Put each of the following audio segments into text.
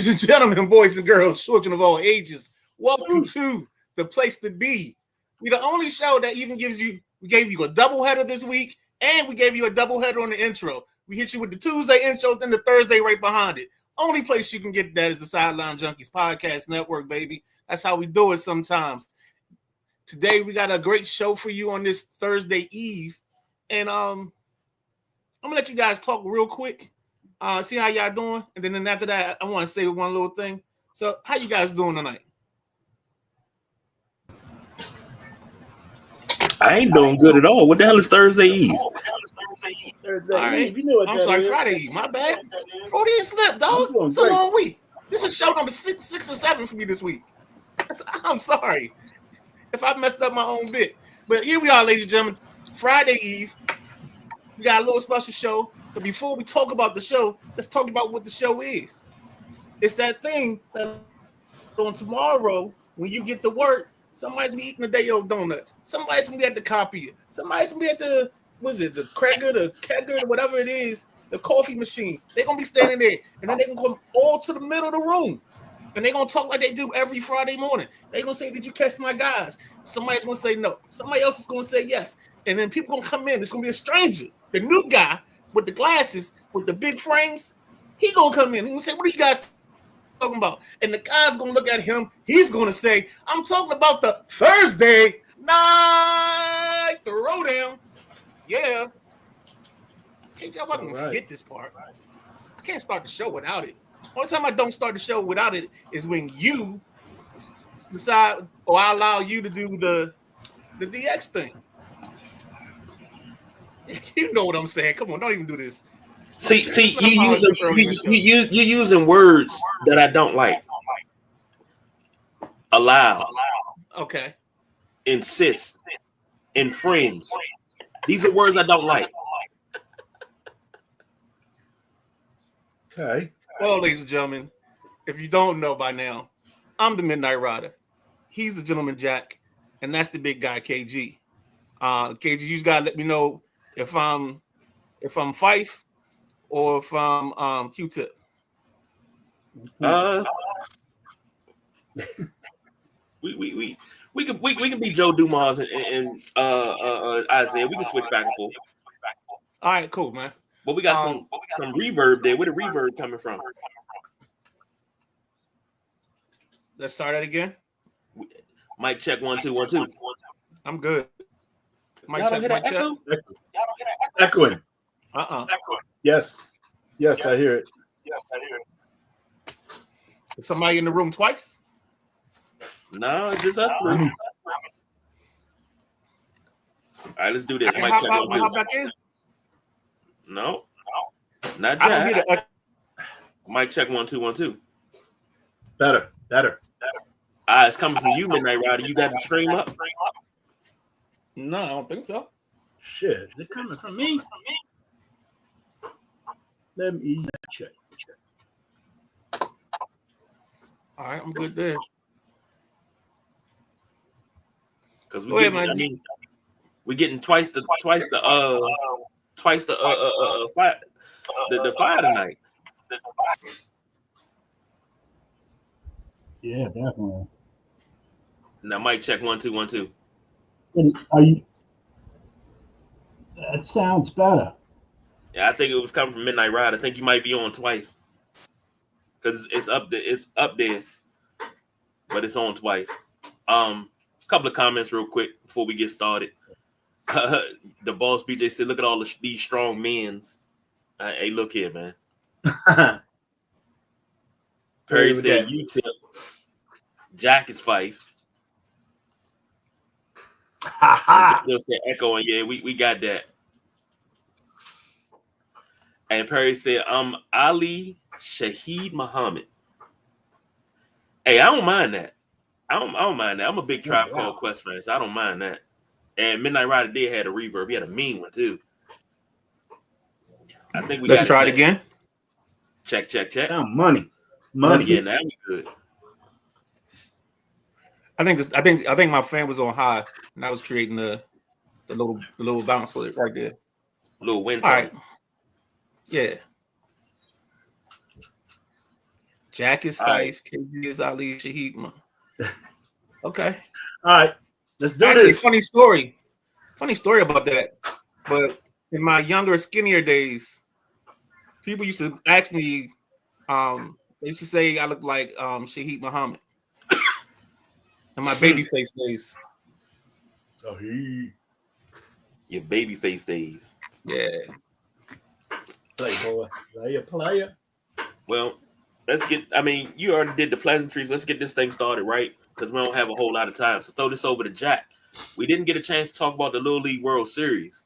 Ladies and gentlemen, boys and girls, children of all ages, welcome to the place to be. We're the only show that even we gave you a doubleheader this week, and we gave you a doubleheader on the intro. We hit you with the Tuesday intro, then the Thursday right behind it. Only place you can get that is the Sideline Junkies Podcast Network, baby. That's how we do it sometimes. Today, we got a great show for you on this Thursday Eve. And I'm going to let you guys talk real quick. See how y'all doing, and then after that, I want to say one little thing. So, how you guys doing tonight? I ain't doing good at all. What the hell is Thursday Eve? Thursday Eve. You know what I'm sorry, is. Friday Eve. My bad. Freudian slip, dog. It's a long week. This is show number 6 or 7 for me this week. I'm sorry if I messed up my own bit, but here we are, ladies and gentlemen. Friday Eve. We got a little special show. But before we talk about the show, let's talk about what the show is. It's that thing that on tomorrow, when you get to work, somebody's gonna be eating a day old donuts. Somebody's gonna be at the copier. Somebody's gonna be at the the cracker, the kegger, whatever it is, the coffee machine. They're gonna be standing there, and then they're gonna come all to the middle of the room. And they're gonna talk like they do every Friday morning. They're gonna say, "Did you catch my guys?" Somebody's gonna say no. Somebody else is gonna say yes. And then people gonna come in. It's gonna be a stranger. The new guy with the glasses, with the big frames, he gonna come in. He gonna say, "What are you guys talking about?" And the guy's gonna look at him. He's gonna say, "I'm talking about the Thursday night throwdown." Yeah. Can't y'all fucking forget this part. I can't start the show without it. Only time I don't start the show without it is when you decide, or I allow you to do the DX thing. You know what I'm saying? Come on, don't even do this. See, you're using words that I don't like. Allow. Okay. Insist. Infringe. These are words I don't like. Okay. Well, ladies and gentlemen, if you don't know by now, I'm the Midnight Rider. He's the Gentleman Jack, and that's the big guy, KG. KG, you just gotta let me know if I'm Fife or if I'm Q-Tip. We can be Joe Dumas and Isaiah. We can switch back and forth. All right, cool, man. But we got some reverb there. Where the reverb coming from? Let's start that again. Mic check 1 2 1 2. I'm good. Mic check. Echo? Echoing. Yes, I hear it. Is somebody in the room twice? No, it's just us three. All right, let's do this. Mic check 1 2. Hop back in? No, not I don't yet. Mic check 1 2 1 2. Better. It's coming from you, Midnight Rider. You got the stream up? No, I don't think so. Shit, is it coming from me? Let me check. All right, I'm good there. Because we're getting twice the fire tonight. Yeah, definitely. Now, mic check 1 2 1 2. That sounds better. Yeah, I think it was coming from Midnight Ride. I think you might be on twice because it's up there. It's up there, but it's on twice. Couple of comments real quick before we get started. The boss BJ said, "Look at all these strong men's." Hey, look here, man. Perry said, "You tip." Jack is Fife. Still said echoing. Yeah, we got that. And Perry said, Ali Shaheed Muhammad. Hey, I don't mind that. I don't mind that. I'm a big Tribe Called Quest fan, so I don't mind that. And Midnight Rider did have a reverb. He had a mean one too. I think we let's try it again. Check. Oh, money. Yeah, now we good. I think my fan was on high, and I was creating the little bounce right there. Little wind. All right. Yeah. Jack is Fife, KG is Ali, Shahid. Okay. All right. Let's do Actually, this. funny story about that. But in my younger, skinnier days, people used to ask me, they used to say I look like Shahid Muhammad in my baby face days. Oh, your baby face days. Yeah. Playboy. Player. Well, you already did the pleasantries. Let's get this thing started, right? Because we don't have a whole lot of time. So throw this over to Jack. We didn't get a chance to talk about the Little League World Series.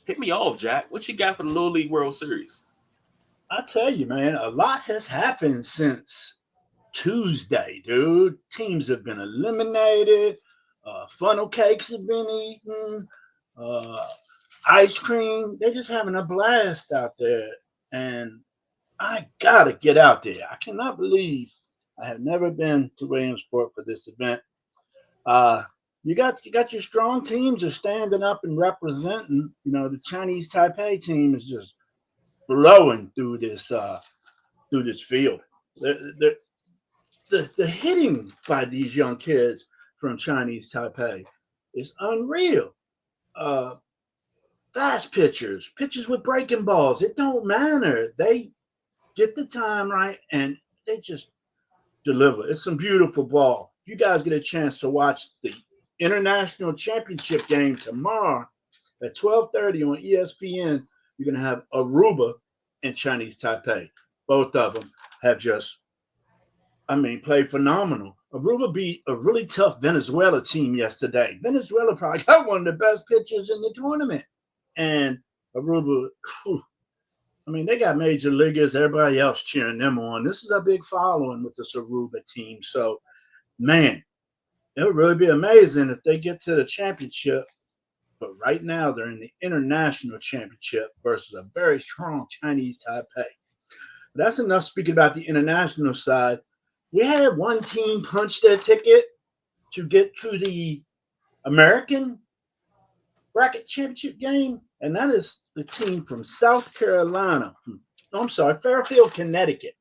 Hit me off, Jack. What you got for the Little League World Series? I tell you, man, a lot has happened since Tuesday, dude. Teams have been eliminated. Funnel cakes have been eaten. Ice cream. They're just having a blast out there. And I got to get out there. I cannot believe I have never been to Williamsport for this event. You got your strong teams are standing up and representing. You know, the Chinese Taipei team is just blowing through this field. The hitting by these young kids from Chinese Taipei is unreal. Fast pitchers with breaking balls. It don't matter. They get the time right and they just deliver. It's some beautiful ball. If you guys get a chance to watch the International Championship game tomorrow at 12:30 on ESPN, you're going to have Aruba and Chinese Taipei. Both of them have played phenomenal. Aruba beat a really tough Venezuela team yesterday. Venezuela probably got one of the best pitchers in the tournament. And Aruba, they got major leaguers, everybody else cheering them on. This is a big following with this Aruba team. So, man, it would really be amazing if they get to the championship. But right now, they're in the International Championship versus a very strong Chinese Taipei. But that's enough speaking about the international side. We had one team punch their ticket to get to the American Bracket Championship game, and that is the team from South Carolina. Fairfield, Connecticut.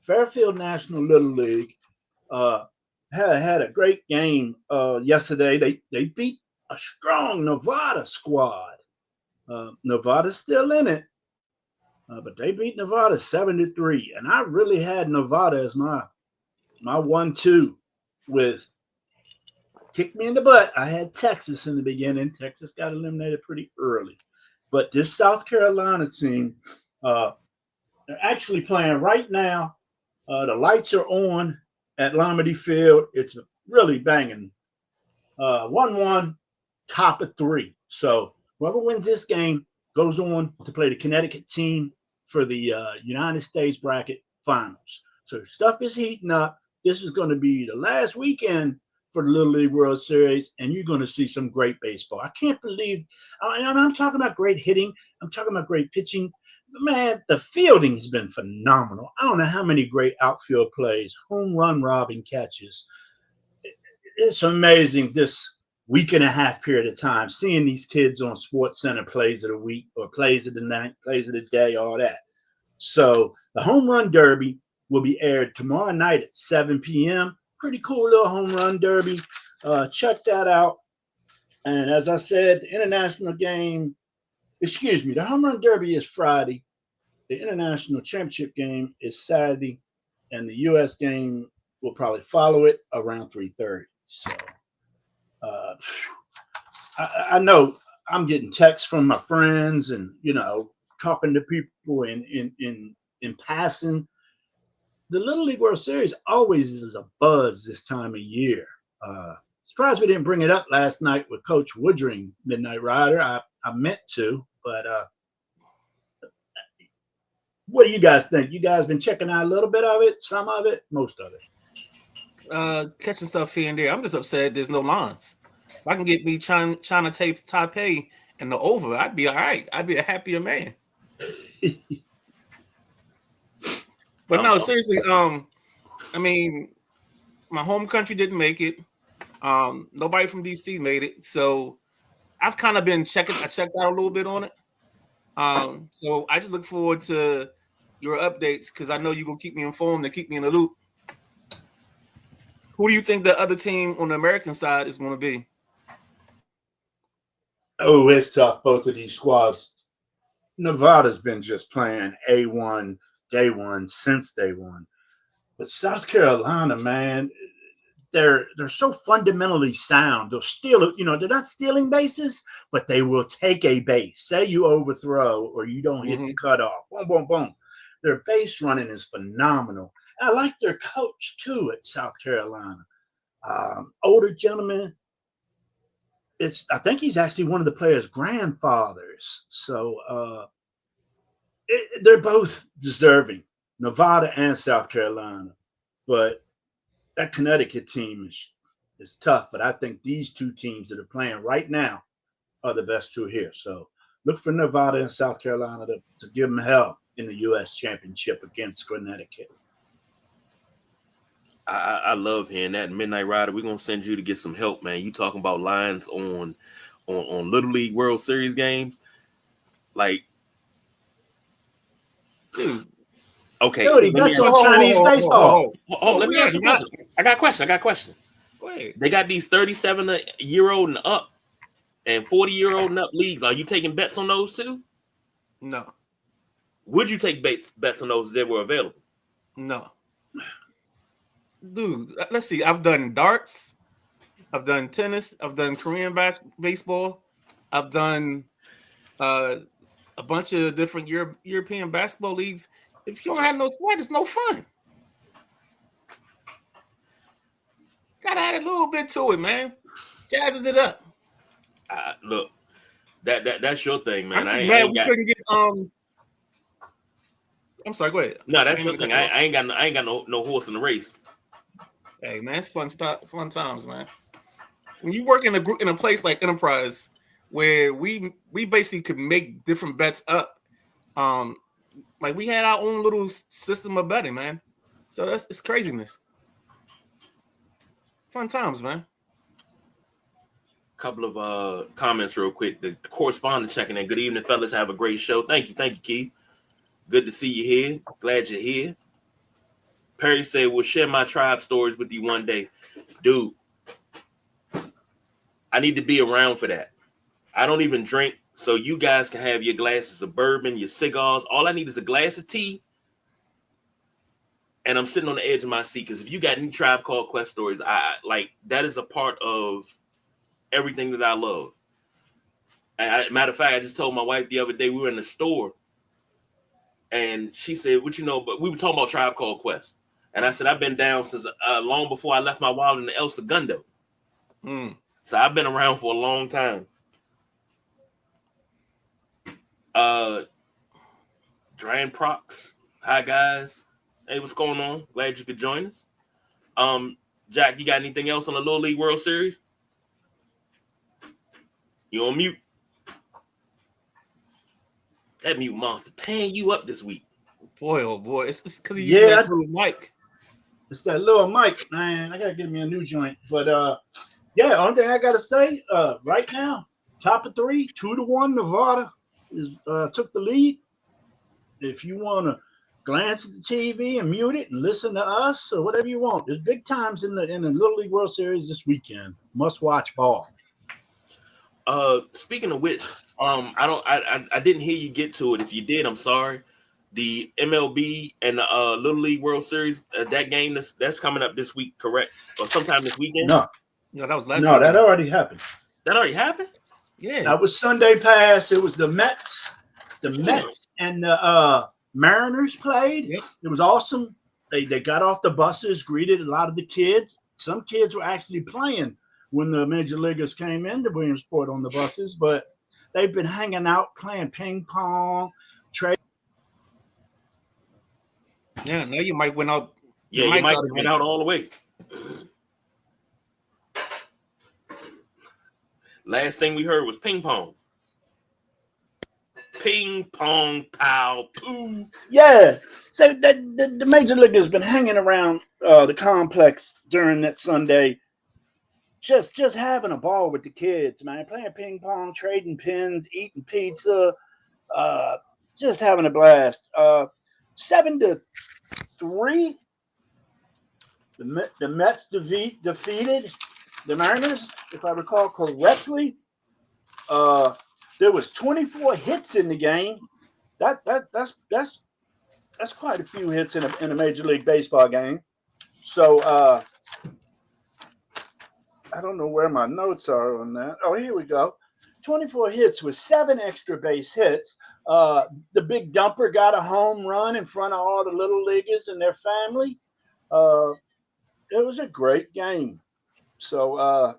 Fairfield National Little League had a great game yesterday. They beat a strong Nevada squad. Nevada's still in it, but they beat Nevada 7-3, and I really had Nevada as my 1-2 with kick me in the butt. I had Texas in the beginning. Texas got eliminated pretty early. But this South Carolina team, they're actually playing right now. The lights are on at Lombardi Field. It's really banging. 1-1, top of 3. So whoever wins this game goes on to play the Connecticut team for the United States bracket finals. So stuff is heating up. This is going to be the last weekend for the Little League World Series, and you're going to see some great baseball. I can't believe I'm talking about great hitting. I'm talking about great pitching. Man, the fielding has been phenomenal. I don't know how many great outfield plays, home run robbing catches. It's amazing this week and a half period of time, seeing these kids on Sports Center plays of the week or plays of the night, plays of the day, all that. So the Home Run Derby will be aired tomorrow night at 7 p.m. Pretty cool little home run derby. Check that out. And as I said, the home run derby is Friday. The international championship game is Saturday. And the U.S. game will probably follow it around 3:30. So I know I'm getting texts from my friends and, talking to people in passing. The Little League World Series always is a buzz this time of year. Surprised we didn't bring it up last night with Coach Woodring, Midnight Rider. I meant to, but what do you guys think? You guys been checking out a little bit of it, some of it, most of it? Catching stuff here and there. I'm just upset there's no lines. If I can get me China Taipei and the over, I'd be all right. I'd be a happier man. But no, seriously, my home country didn't make it. Nobody from DC made it. So I've kind of been I checked out a little bit on it. So I just look forward to, your updates because I know you're gonna keep me informed and keep me in the loop. Who do you think the other team on the American side is going to be? Oh, it's tough. Both of these squads. Nevada's been just playing A1 day one since day one. But South Carolina, man, they're so fundamentally sound. They'll steal, they're not stealing bases, but they will take a base. Say you overthrow or you don't hit the cutoff. Boom, boom, boom. Their base running is phenomenal. I like their coach, too, at South Carolina. Older gentleman. I think he's actually one of the players' grandfathers. So they're both deserving, Nevada and South Carolina. But that Connecticut team is tough. But I think these two teams that are playing right now are the best two here. So look for Nevada and South Carolina to give them hell in the U.S. Championship against Connecticut. I love hearing that. Midnight Rider, we're gonna send you to get some help, man. You talking about lines on Little League World Series games, like, dude. Okay, dude, that's on Chinese baseball. Let me ask you a question. I got a question. Wait. They got these 37-year-old and up and 40-year-old and up leagues. Are you taking bets on those too? No. Would you take bets on those that were available? No. Dude, let's see. I've done darts. I've done tennis. I've done Korean baseball. I've done a bunch of different European basketball leagues. If you don't have no sweat, it's no fun. Gotta add a little bit to it, man. Jazzes it up. Look, that's your thing, man. I'm glad we couldn't get I'm sorry. Go ahead. No, that's your thing. I ain't got no horse in the race. Hey, man, it's fun times, man. When you work in a place like Enterprise, where we basically could make different bets up, like we had our own little system of betting, man. So it's craziness. Fun times, man. Couple of comments real quick. The correspondent checking in. Good evening, fellas. Have a great show. Thank you, Keith. Good to see you here. Glad you're here. Perry said, "We'll share my tribe stories with you one day." Dude, I need to be around for that. I don't even drink, so you guys can have your glasses of bourbon, your cigars. All I need is a glass of tea, and I'm sitting on the edge of my seat. Because if you got any Tribe Called Quest stories, that is a part of everything that I love. Matter of fact, I just told my wife the other day, we were in the store, and she said, "What you know?" But we were talking about Tribe Called Quest. And I said, I've been down since long before I left my wallet in the El Segundo. So I've been around for a long time. Dran Prox. Hi, guys. Hey, what's going on? Glad you could join us. Jack, you got anything else on the Little League World Series? You on mute? That mute monster tearing you up this week. Boy, oh boy. It's because he used that little mic. It's that little mic, man. I gotta get me a new joint. But only thing I gotta say, right now, top of 3, 2-1, Nevada took the lead. If you want to glance at the TV and mute it and listen to us or whatever you want, there's big times in the Little League World Series this weekend. Must watch ball. Speaking of which, I didn't hear you get to it. If you did, I'm sorry. The MLB and the Little League World Series, that game that's coming up this week, correct? Or sometime this weekend? No, that was last. No, that already happened. That already happened? Yeah, that was Sunday pass. It was the Mets and the Mariners played. Yep. It was awesome. They got off the buses, greeted a lot of the kids. Some kids were actually playing when the major leaguers came into Williamsport on the buses, but they've been hanging out, playing ping pong, trade. Yeah, now you might win out. Yeah, you might win out all the way. Last thing we heard was ping pong. Ping pong, pow, poo. Yeah. So the major leaguers been hanging around the complex during that Sunday, just having a ball with the kids, man. Playing ping pong, trading pins, eating pizza, just having a blast. 7-3. The Mets defeated the Mariners, if I recall correctly. There was 24 hits in the game. That's quite a few hits in a Major League Baseball game. So I don't know where my notes are on that. Oh, here we go. 24 hits with 7 extra base hits. The big dumper got a home run in front of all the little leaguers and their family. It was a great game. So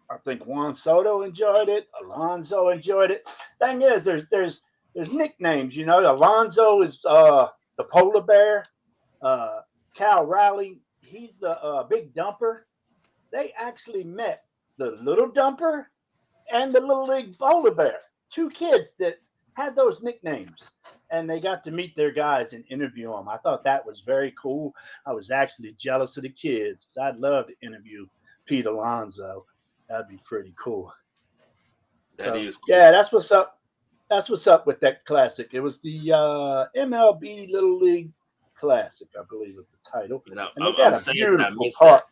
I think Juan Soto enjoyed it. Alonso enjoyed it. Thing is, there's nicknames. You know, Alonso is the polar bear. Cal Raleigh, he's the big dumper. They actually met the little dumper and the little league polar bear. 2 kids that had those nicknames, and they got to meet their guys and interview them. I thought that was very cool. I was actually jealous of the kids. I'd love to interview Pete Alonso. That'd be pretty cool. That is cool. Yeah, that's what's up. That's what's up with that classic. It was the MLB Little League Classic, I believe was the title. And they got a beautiful park.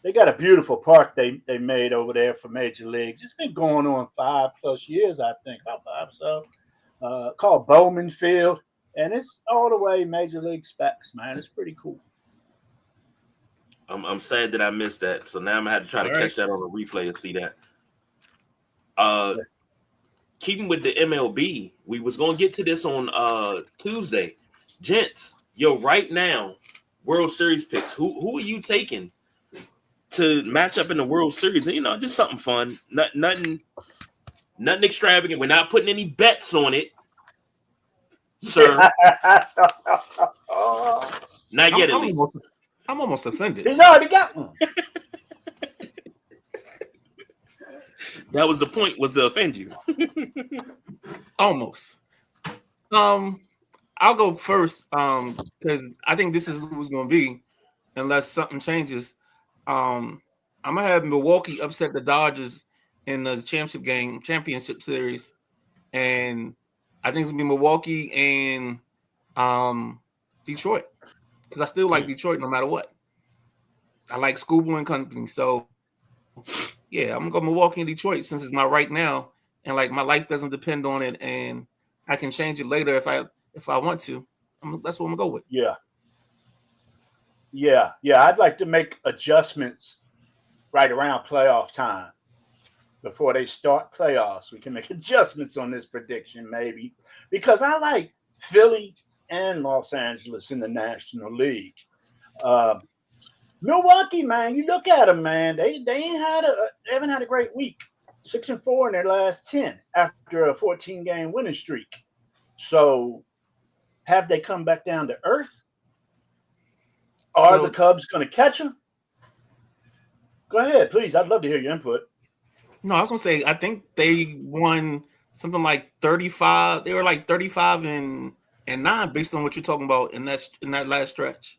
They got a beautiful park they made over there for Major Leagues. It's been going on 5+ years, I think, about 5 so. Called Bowman Field, and it's all the way Major League specs, man. It's pretty cool. I'm sad that I missed that, so now I'm gonna have to try to catch that on a replay and see that. Keeping with the MLB, we was gonna get to this on Tuesday, gents. Right now, World Series picks. Who are you taking to match up in the World Series? And just something fun, nothing extravagant. We're not putting any bets on it, sir. Not yet, at least. I'm almost offended. He's already got one. That was the point, was to offend you. Almost. I'll go first because I think this is who's going to be unless something changes. I'm going to have Milwaukee upset the Dodgers in the championship series. And I think it's going to be Milwaukee and Detroit because I still like Detroit no matter what. I like Scooble and company. So, yeah, I'm going to go Milwaukee and Detroit since it's my right now. And, my life doesn't depend on it. And I can change it later if I want to. That's what I'm going to go with. Yeah. I'd like to make adjustments right around playoff time. Before they start playoffs, we can make adjustments on this prediction maybe. Because I like Philly and Los Angeles in the National League. Milwaukee, man, you look at them, man. They haven't had a great week. 6-4 in their last 10 after a 14-game winning streak. So, have they come back down to earth? Are the Cubs going to catch them? Go ahead, please. I'd love to hear your input. No, I was going to say I think they won something like 35. They were like 35-9 based on what you're talking about in that last stretch.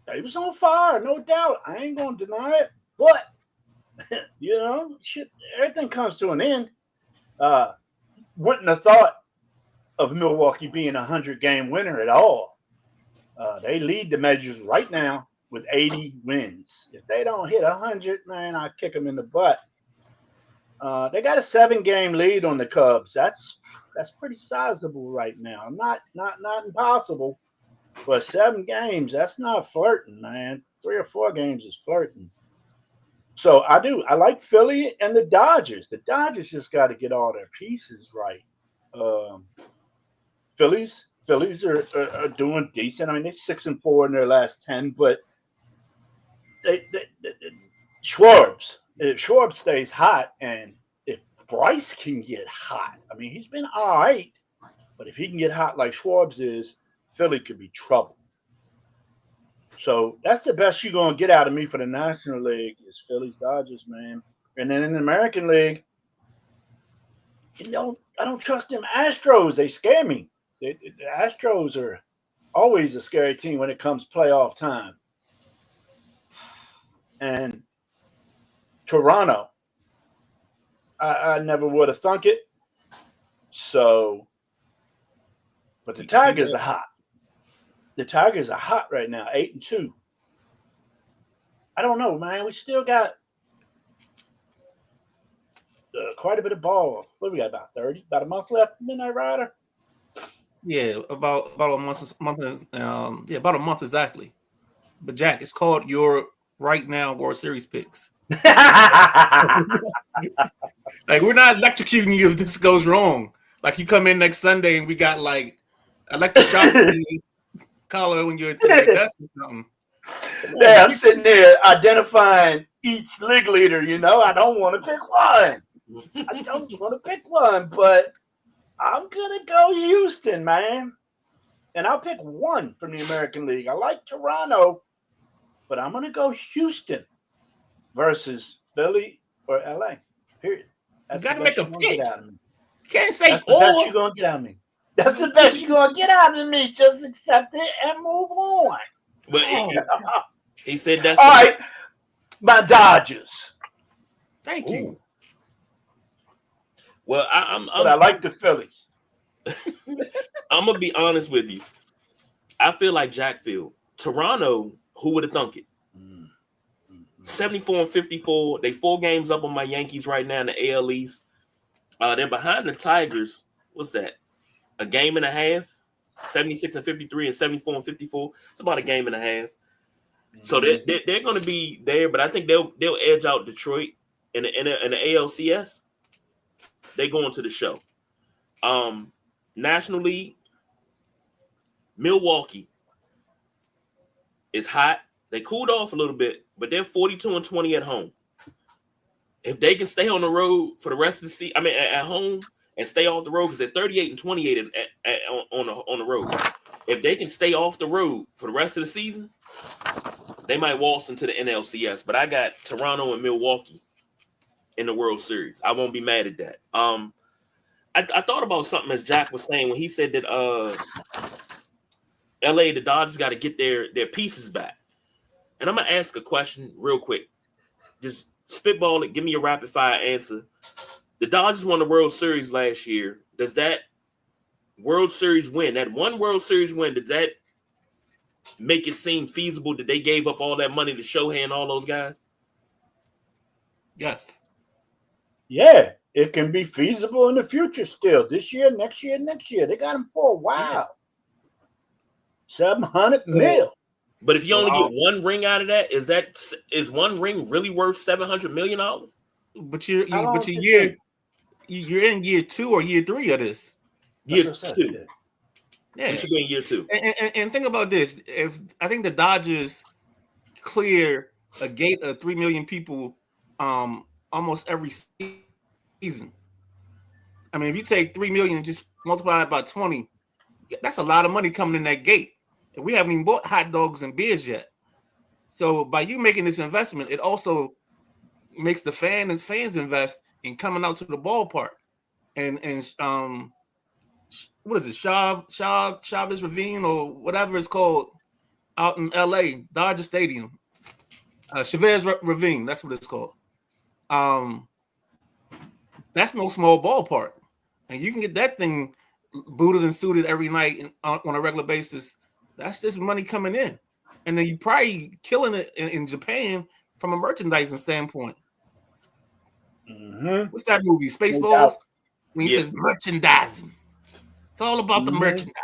They was on fire, no doubt. I ain't going to deny it. But shit, everything comes to an end. Wouldn't have thought of Milwaukee being a 100-game winner at all. They lead the measures right now with 80 wins. If they don't hit 100, man, I'll kick them in the butt. They got a 7-game lead on the Cubs. That's pretty sizable right now. Not impossible, but 7 games, that's not flirting, man. 3 or 4 games is flirting. So I like Philly and the Dodgers. The Dodgers just got to get all their pieces right. Phillies are doing decent. I mean, they're 6-4 in their last 10, but if Schwartz stays hot, and if Bryce can get hot, I mean, he's been all right, but if he can get hot like Schwartz is, Philly could be trouble. So that's the best you're going to get out of me for the National League is Phillies, Dodgers, man. And then in the American League, I don't trust them Astros. They scare me. The Astros are always a scary team when it comes playoff time. And Toronto, I never would have thunk it. So But the Tigers are hot. The Tigers are hot right now, 8-2. I don't know, man. We still got quite a bit of ball. What we got, about 30? About a month left, Midnight Rider? Yeah, about a month. About a month exactly. But Jack, it's called your right now World Series picks. Like, we're not electrocuting you if this goes wrong. Like, you come in next Sunday and we got like electroshock collar when you're at your desk or something. Yeah, I'm sitting there identifying each league leader. I don't want to pick one. But I'm gonna go Houston, man. And I'll pick one from the American League. I like Toronto, but I'm gonna go Houston versus Philly or LA. Period. You gotta make a pick. You can't say that's the best you're gonna get out of me. That's the best you're gonna get out of me. Just accept it and move on. But he said that's all right. My Dodgers. Thank you. Well, I like the Phillies. I'm gonna be honest with you. I feel like Jackfield. Toronto, who would have thunk it? 74-54. They 4 games up on my Yankees right now in the AL East. They're behind the Tigers. What's that? A game and a half? 76-53 and 74-54. It's about a game and a half. So they're going to be there, but I think they'll edge out Detroit in the ALCS. They go into the show. National League, Milwaukee is hot. They cooled off a little bit, but they're 42-20 at home. If they can stay on the road for the rest of the season, at home and stay off the road, because they're 38-28 on the road. If they can stay off the road for the rest of the season, they might waltz into the NLCS. But I got Toronto and Milwaukee in the World Series. I won't be mad at that. I thought about something as Jack was saying when he said that LA, the Dodgers got to get their pieces back. And I'm going to ask a question real quick. Just spitball it. Give me a rapid fire answer. The Dodgers won the World Series last year. Does that World Series win, that one World Series win, did that make it seem feasible that they gave up all that money to Shohei and all those guys? Yes. Yeah, it can be feasible in the future still. This year, next year. They got him for a while. $700 million. But if you only get one ring out of that, is one ring really worth $700 million? But you're in year 2 or year 3 of this. Year 2. Yeah, you should be in year 2. And think about this: if I think the Dodgers clear a gate of 3 million people, almost every season. I mean, if you take 3 million and just multiply it by 20, that's a lot of money coming in that gate. And we haven't even bought hot dogs and beers yet. So by you making this investment, it also makes the fans invest in coming out to the ballpark. And what is it, Chavez Ravine or whatever it's called out in LA, Dodger Stadium. Chavez Ravine, that's what it's called. That's no small ballpark. And you can get that thing booted and suited every night on a regular basis. That's just money coming in. And then you probably killing it in Japan from a merchandising standpoint. Mm-hmm. What's that movie, Spaceballs? When he says merchandising. It's all about the merchandise.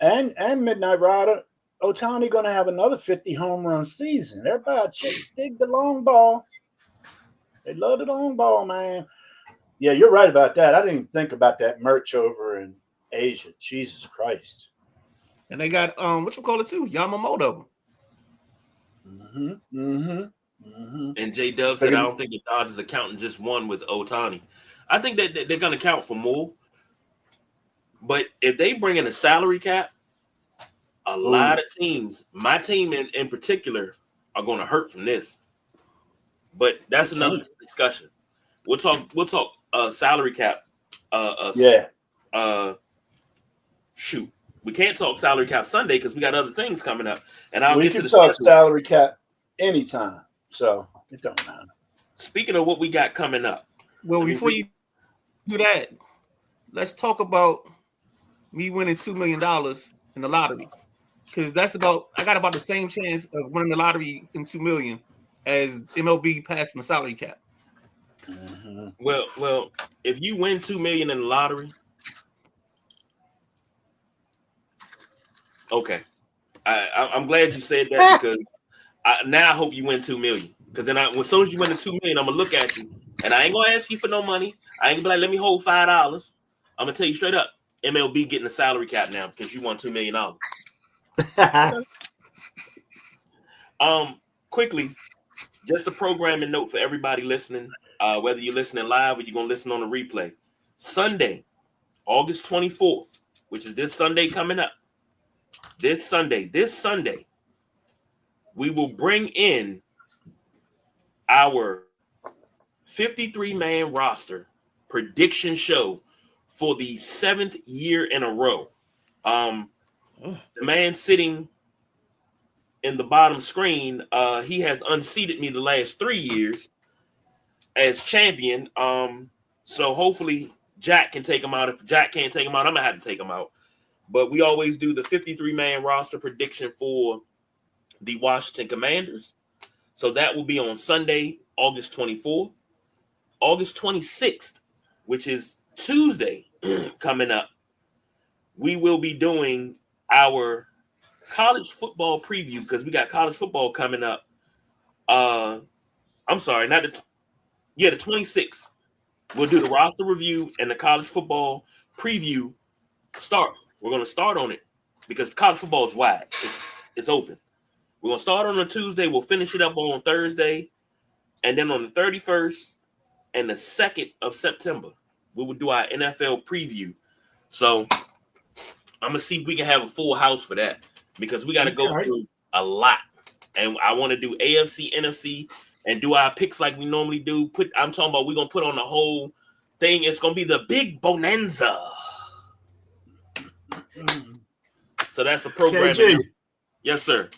And Midnight Rider, Ohtani going to have another 50 home run season. Everybody dig the long ball. They love the long ball, man. Yeah, you're right about that. I didn't even think about that merch over in Asia. Jesus Christ. And they got what you call it too, Yamamoto. And J Dub said, I don't think the Dodgers are counting just one with Ohtani. I think that they're going to count for more. But if they bring in a salary cap, a lot of teams, my team in particular, are going to hurt from this. But that's another discussion. We'll talk salary cap. Shoot. We can't talk salary cap Sunday because we got other things coming up. And we can talk salary cap anytime. So it don't matter. Speaking of what we got coming up. Well, before you do that, let's talk about me winning $2 million in the lottery, because I got about the same chance of winning the lottery in $2 million as MLB passing the salary cap. Mm-hmm. Well, if you win $2 million in the lottery, okay, I'm glad you said that, because now I hope you win $2 million. Because then as soon as you win the $2 million, I'm gonna look at you, and I ain't gonna ask you for no money. I ain't gonna be like, let me hold $5. I'm gonna tell you straight up, MLB getting the salary cap now because you won $2 million. Quickly, just a programming note for everybody listening, whether you're listening live or you're gonna listen on the replay. Sunday, August 24th, which is this Sunday coming up. This Sunday, we will bring in our 53-man roster prediction show for the 7th year in a row. The man sitting in the bottom screen, he has unseated me the last 3 years as champion. So hopefully Jack can take him out. If Jack can't take him out, I'm gonna have to take him out. But we always do the 53-man roster prediction for the Washington Commanders. So that will be on Sunday, August 24th. August 26th, which is Tuesday coming up, we will be doing our college football preview, because we got college football coming up. I'm sorry, the 26th. We'll do the roster review and the college football preview start. We're going to start on it because college football is wide. It's open. We're going to start on a Tuesday. We'll finish it up on Thursday. And then on the 31st and the 2nd of September, we will do our NFL preview. So I'm going to see if we can have a full house for that, because we got to go through a lot. And I want to do AFC, NFC, and do our picks like we normally do. I'm talking about we're going to put on the whole thing. It's going to be the big bonanza. So that's a program. Yes, sir.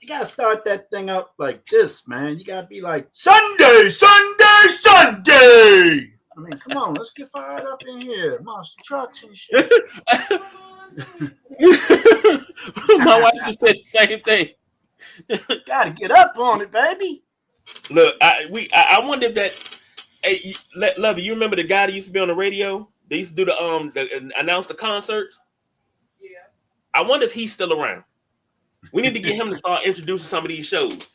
You got to start that thing up like this, man. You got to be like, Sunday, Sunday, Sunday. I mean, come on, let's get fired up in here. Monster trucks and shit. My wife just said the same thing. Got to get up on it, baby. Look, I wonder if that. Hey, Lovey, you remember the guy that used to be on the radio? They used to do the announce the concerts. Yeah. I wonder if he's still around. We need to get him to start introducing some of these shows.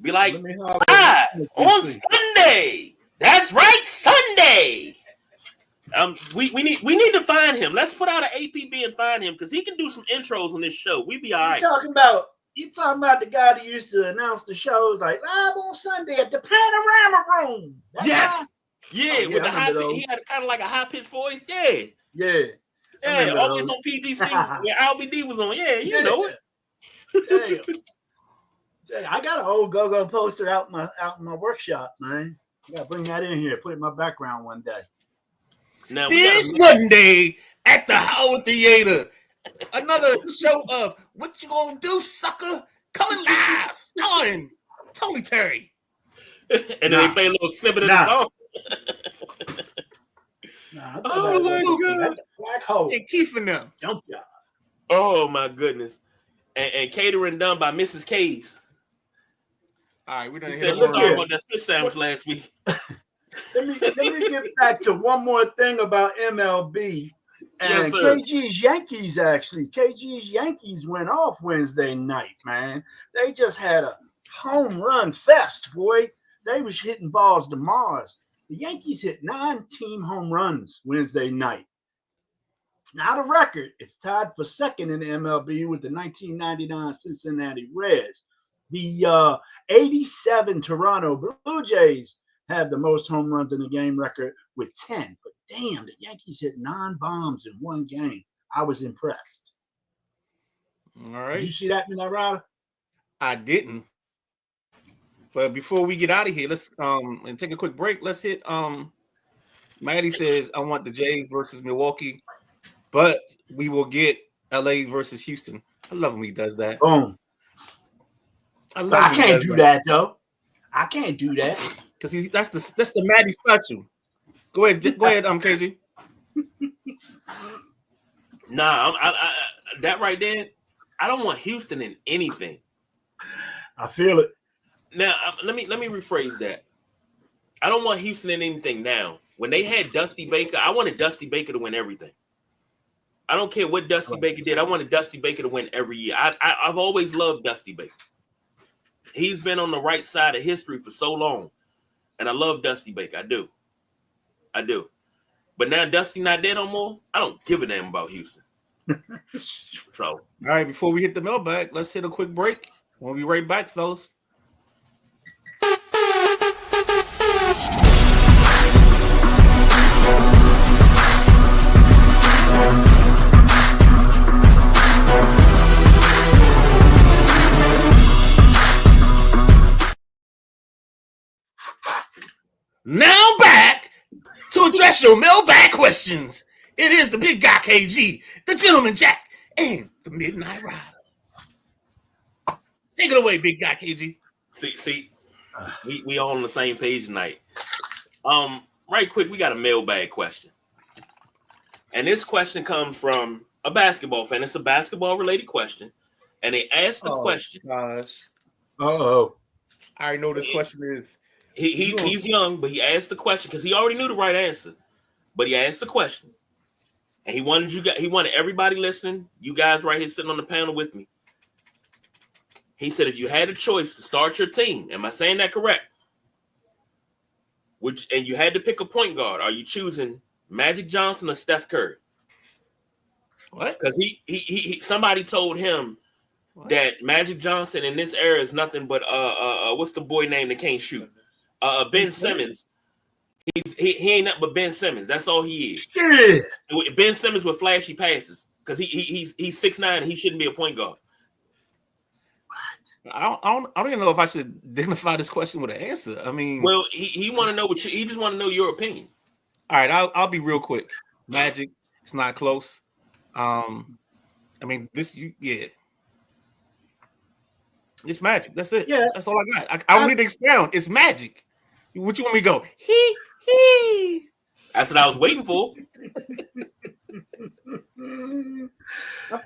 Be like, live on Sunday. That's right, Sunday. We need to find him. Let's put out an APB and find him, because he can do some intros on this show. We be all right. You talking about the guy that used to announce the shows like live on Sunday at the Panorama Room? Yes. Yeah, with the high pitch, he had kind of like a high pitched voice. Yeah. Yeah, always on PGC when LBD was on. Yeah, you know it. I got an old go-go poster out in my workshop, man. I gotta bring that in here, put it in my background one day. Now this Monday at the Howard Theater, another show of What You Gonna Do, Sucker? Coming live, starring Tony Terry. And then they play a little snippet of the song. Oh my God! Black hole and Keith and them. Oh my goodness! And catering done by Mrs. K's. All right, we done. Said she saw about that fish sandwich last week. Let me get back to one more thing about MLB and KG's Yankees. Actually, KG's Yankees went off Wednesday night, man. They just had a home run fest, boy. They was hitting balls to Mars. The Yankees hit 9 team home runs Wednesday night. It's not a record. It's tied for second in the MLB with the 1999 Cincinnati Reds. The 87 Toronto Blue Jays have the most home runs in the game record with 10. But damn, the Yankees hit 9 bombs in one game. I was impressed. All right. Did you see that, Ryder? I didn't. But before we get out of here, let's and take a quick break. Let's hit Maddie says I want the Jays versus Milwaukee, but we will get LA versus Houston. I love when he does that. Boom. I can't do that though. I can't do that. Because that's the Maddie special. Go ahead, KG. Nah, that right there, I don't want Houston in anything. I feel it. Now, let me rephrase that. I don't want Houston in anything now. When they had Dusty Baker, I wanted Dusty Baker to win everything. I don't care what Dusty Baker did. I wanted Dusty Baker to win every year. I've always loved Dusty Baker. He's been on the right side of history for so long. And I love Dusty Baker. I do. But now Dusty not there no more. I don't give a damn about Houston. So, all right, before we hit the mailbag, let's hit a quick break. We'll be right back, fellas. Now back to address your mailbag questions. It is the big guy KG, the gentleman Jack, and the Midnight Rider. Take it away, big guy KG. See, we all on the same page tonight. Right quick, we got a mailbag question. And this question comes from a basketball fan. It's a basketball related question. And they asked the question. Gosh. Uh-oh. I already know what this question is. He's young, but he asked the question because he already knew the right answer. But he asked the question. And he wanted everybody listening, you guys right here sitting on the panel with me. He said, if you had a choice to start your team, am I saying that correct? And you had to pick a point guard, are you choosing Magic Johnson or Steph Curry? What? Because he somebody told him that Magic Johnson in this era is nothing but what's the boy name that can't shoot? Ben Simmons. He ain't nothing but Ben Simmons. That's all he is. Yeah. Ben Simmons with flashy passes because he's 6'9" and he shouldn't be a point guard. I don't even know if I should dignify this question with an answer. I mean, well, he want to know he just want to know your opinion. All right, I'll be real quick. Magic, it's not close. I mean, it's Magic. That's it. Yeah, that's all I got. I don't need to expound. It's Magic. What you want me to go? He. That's what I was waiting for.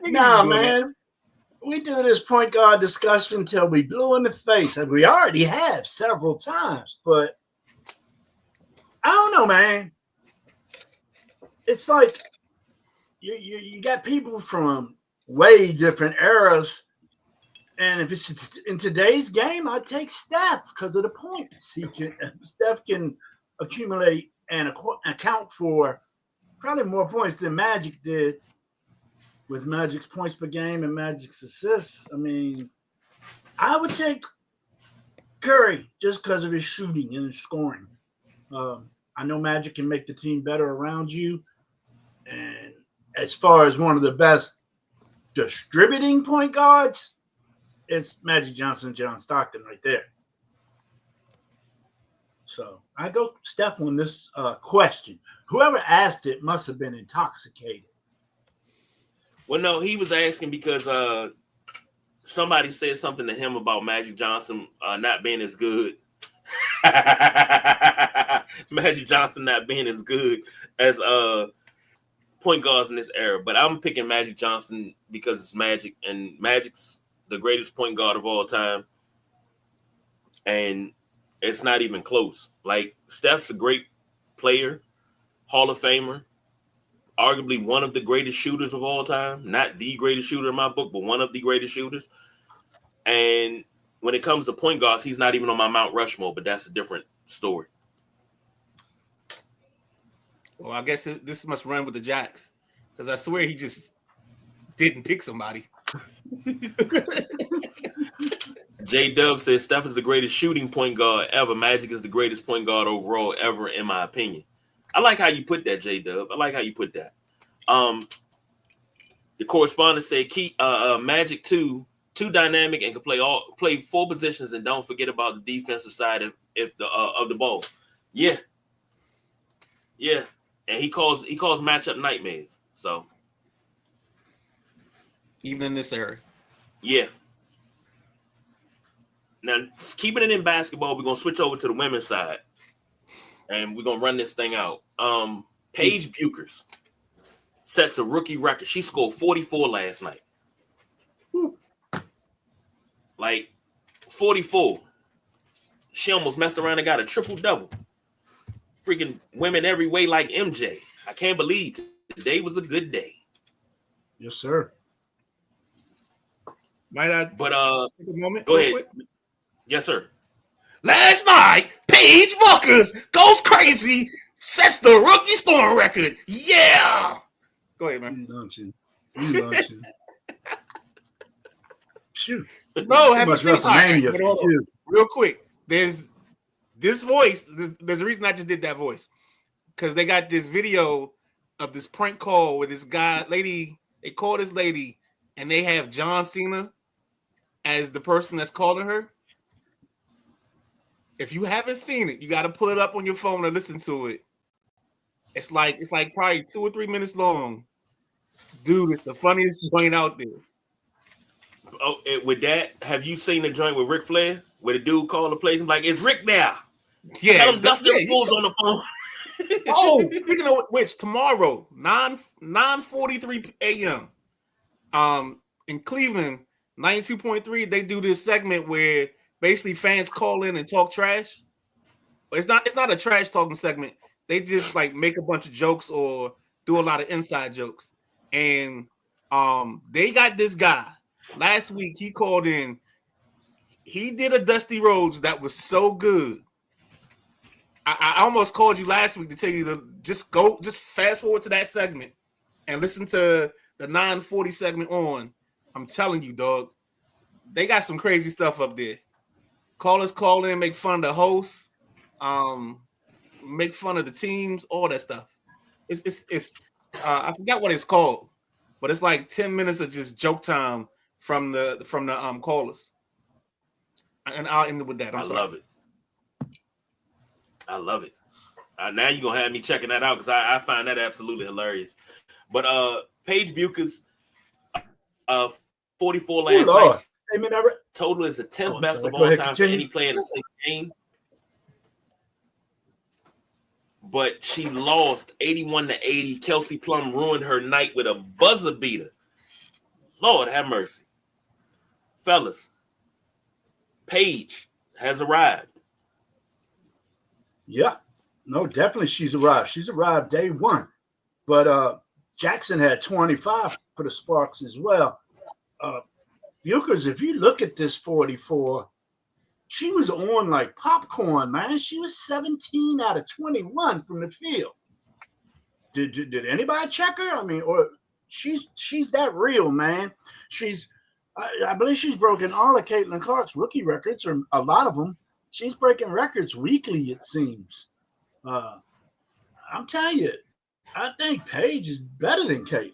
Nah, man. We do this point guard discussion until we blue in the face, and we already have several times. But I don't know, man. It's like you got people from way different eras. And if it's in today's game, I'd take Steph because of the points. Steph can accumulate and account for probably more points than Magic did with Magic's points per game and Magic's assists. I mean, I would take Curry just because of his shooting and his scoring. I know Magic can make the team better around you. And as far as one of the best distributing point guards, it's Magic Johnson and John Stockton right there. So I go Steph on this question. Whoever asked it must have been intoxicated. Well, no, he was asking because somebody said something to him about Magic Johnson not being as good. Magic Johnson not being as good as point guards in this era. But I'm picking Magic Johnson because it's Magic, and Magic's the greatest point guard of all time. And it's not even close. Like, Steph's a great player, Hall of Famer, arguably one of the greatest shooters of all time. Not the greatest shooter in my book, but one of the greatest shooters. And when it comes to point guards, he's not even on my Mount Rushmore, but that's a different story. Well, I guess this must run with the Jacks, because I swear he just didn't pick somebody. J-Dub says Steph is the greatest shooting point guard ever. Magic is the greatest point guard overall ever, in my opinion. I like how you put that, J-Dub. I like how you put that. The correspondent said Magic too dynamic and can play four positions, and don't forget about the defensive side of the ball. Yeah. And he calls matchup nightmares. So even in this era. Yeah. Now, keeping it in basketball, we're gonna switch over to the women's side, and we're gonna run this thing out. Paige Buchers sets a rookie record. She scored 44 last night. Like 44. She almost messed around and got a triple-double. Freaking women every way like MJ. I can't believe today was a good day. Yes, sir. Might I But take a moment? Go ahead. Quick? Yes, sir. Last night, Paige Buckers goes crazy, sets the rookie scoring record. Yeah. Go ahead, man. You launching. Shoot. No, haven't seen it. Real quick. There's this voice. There's a reason I just did that voice. Because they got this video of this prank call with this lady. They call this lady, and they have John Cena as the person that's calling her. If you haven't seen it, you got to pull it up on your phone and listen to it. It's like probably 2 or 3 minutes long. Dude, it's the funniest joint out there. Oh, with that, have you seen the joint with Ric Flair? Where the dude called the place and like, it's Rick now. Yeah. Tell him Dustin Rhodes on the phone. Oh, speaking of which, tomorrow, 9:43 a.m. In Cleveland, 92.3, they do this segment where basically fans call in and talk trash. It's not a trash talking segment. They just like make a bunch of jokes or do a lot of inside jokes. And they got this guy. Last week he called in. He did a Dusty Rhodes that was so good. I almost called you last week to tell you to just fast forward to that segment and listen to the 9:40 segment on. I'm telling you, dog, they got some crazy stuff up there. Callers call in, make fun of the hosts, make fun of the teams, all that stuff. It's I forgot what it's called, but it's like 10 minutes of just joke time from the callers. And I'll end it with that. I love it. I love it. Now you're gonna have me checking that out because I find that absolutely hilarious. But Paige Buchers, 44 last night. Total is the 10th best of all time for any player in a single game. But she lost 81-80. Kelsey Plum ruined her night with a buzzer beater. Lord have mercy. Fellas, Paige has arrived. Yeah, no, definitely she's arrived. She's arrived day one. But Jackson had 25 for the Sparks as well. Buchers, if you look at this 44, she was on like popcorn, man. She was 17 out of 21 from the field. Did anybody check her? I mean, or she's that real, man. I believe she's broken all of Caitlin Clark's rookie records, or a lot of them. She's breaking records weekly, it seems. I'm telling you, I think Paige is better than Caitlin.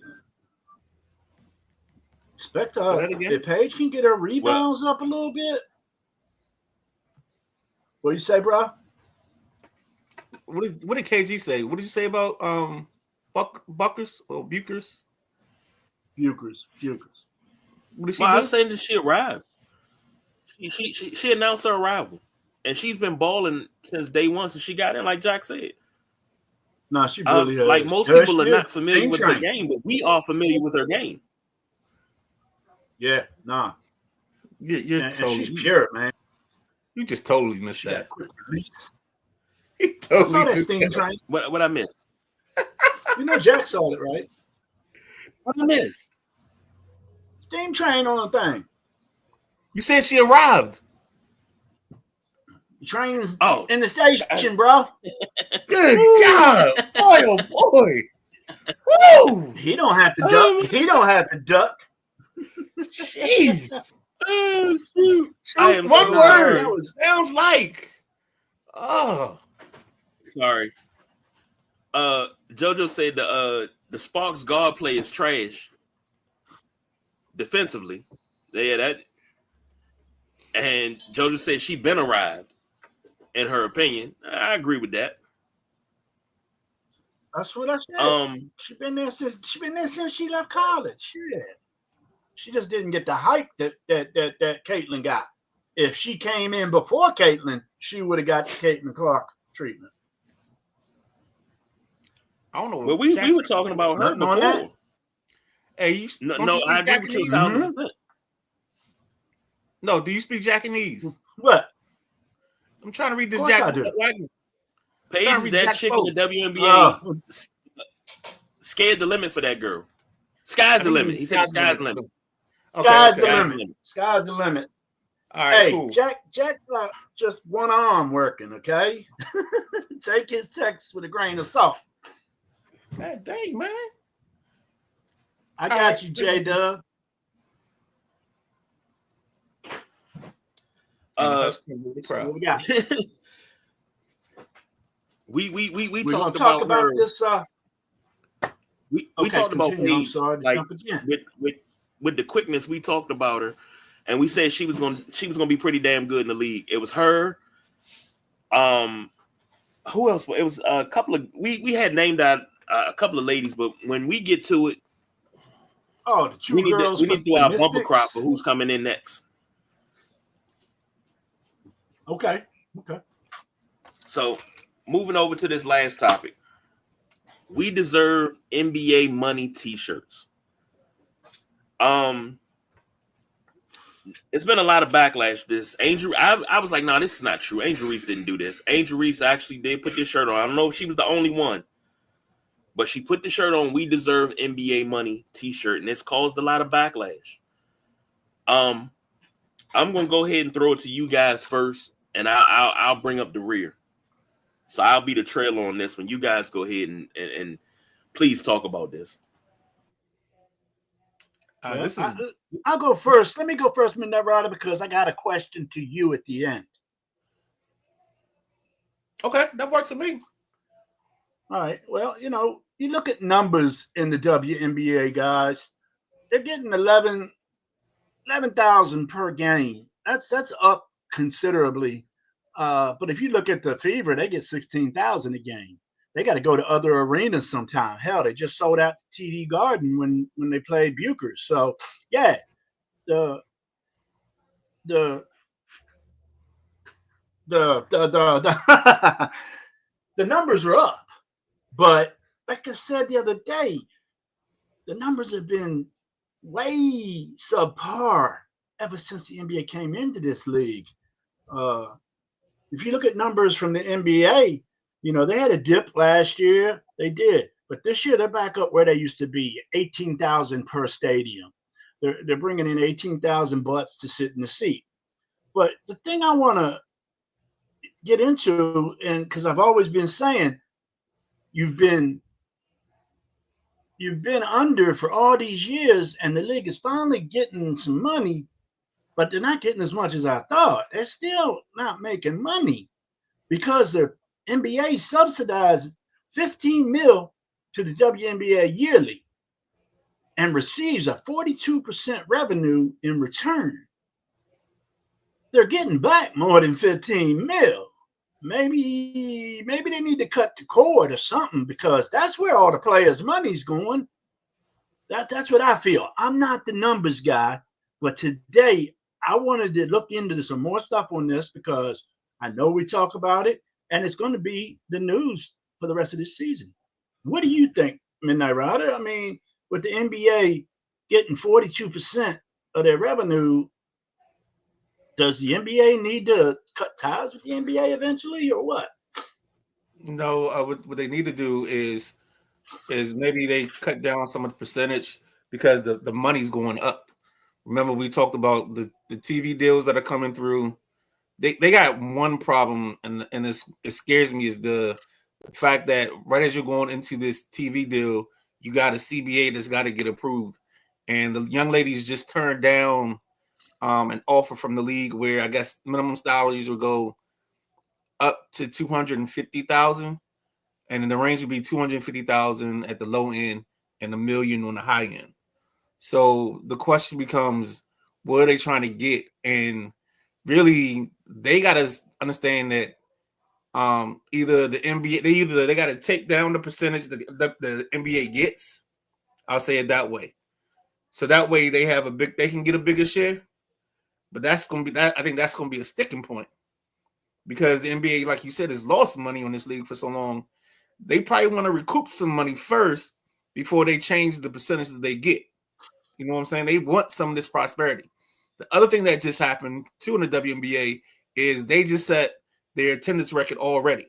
Expect if Paige can get her rebounds up a little bit. What do you say, bro? What did KG say? What did you say about Buckers or Buchers? Buchers. What did she do? I was saying that she arrived. She announced her arrival. And she's been balling since day one, since she got in, like Jack said. No, she really has. Like most people are not familiar with her game, but we are familiar with her game. Yeah, nah. You're totally, she's pure, man. You just totally missed that. You totally saw that steam train. What I missed? You know Jack saw it, right? What I missed? Steam train on the thing. You said she arrived. Train is in the station, bro. Good God, boy, oh boy! Woo! He don't have to duck. He don't have to duck. Jeez. Oh shoot! One word sounds like. Oh, sorry. JoJo said the Sparks guard play is trash defensively. Yeah, that. And JoJo said she been arrived. In her opinion, I agree with that. That's what I said. She's been there since she left college. Shit. She just didn't get the hype that Caitlin got. If she came in before Caitlin, she would have got the Caitlin Clark treatment. I don't know. Well, we were talking about her before. Hey, I agree with you 1,000%. No, do you speak Japanese? What? I'm trying to read this Japanese. Paige is that chick in the WNBA. Scared the limit for that girl. Sky's the limit. He said the sky's the limit. Sky's the limit. Sky's the limit. All right, cool. Jack just one arm working, okay? Take his text with a grain of salt. God dang, man. I got you, J-Dub. What we got? we talked about this. We talked about Paige, like with the quickness. We talked about her, and we said she was gonna be pretty damn good in the league. It was her. Who else? It was a couple of we had named out a couple of ladies, but when we get to it, we need to do our bumper crop for who's coming in next. Okay. So moving over to this last topic. We deserve NBA money t-shirts. It's been a lot of backlash. I was like, no, this is not true. Angel Reese didn't do this. Angel Reese actually did put this shirt on. I don't know if she was the only one, but she put the shirt on. We deserve NBA money t-shirt, and it's caused a lot of backlash. I'm gonna go ahead and throw it to you guys first, and I'll bring up the rear. So I'll be the trailer on this one. You guys go ahead and please talk about this. I'll go first. Let me go first, Midnight Rider, because I got a question to you at the end. Okay, that works for me. All right. Well, you look at numbers in the WNBA, guys. They're getting 11,000 per game. That's up considerably. But if you look at the Fever, they get 16,000 a game. They got to go to other arenas sometime. Hell, they just sold out the TD Garden when they played Buchers. So yeah, the the numbers are up. But like I said the other day, the numbers have been way subpar ever since the NBA came into this league. If you look at numbers from the NBA, they had a dip last year. They did. But this year, they're back up where they used to be, 18,000 per stadium. They're bringing in 18,000 butts to sit in the seat. But the thing I want to get into, and because I've always been saying, you've been under for all these years, and the league is finally getting some money, but they're not getting as much as I thought. They're still not making money because the NBA subsidizes $15 million to the WNBA yearly and receives a 42% revenue in return. They're getting back more than $15 million. Maybe they need to cut the cord or something, because that's where all the players' money's going. That's what I feel. I'm not the numbers guy, but today I wanted to look into some more stuff on this because I know we talk about it, and it's going to be the news for the rest of this season. What do you think, Midnight Rider? I mean, with the NBA getting 42% of their revenue, does the NBA need to cut ties with the NBA eventually, or what? No, what they need to do is maybe they cut down some of the percentage because the money's going up. Remember, we talked about the TV deals that are coming through. They got one problem, and it scares me, is the fact that right as you're going into this TV deal, you got a CBA that's got to get approved. And the young ladies just turned down an offer from the league where I guess minimum salaries will go up to $250,000, and then the range would be $250,000 at the low end and $1 million on the high end. So the question becomes, what are they trying to get? And really, they got to understand that either the NBA they got to take down the percentage that the NBA gets. I'll say it that way. So that way they can get a bigger share. But that's going to be that. I think that's going to be a sticking point, because the NBA, like you said, has lost money on this league for so long they probably want to recoup some money first before they change the percentages they get. You know what I'm saying? They want some of this prosperity. The other thing that just happened too in the WNBA is they just set their attendance record already.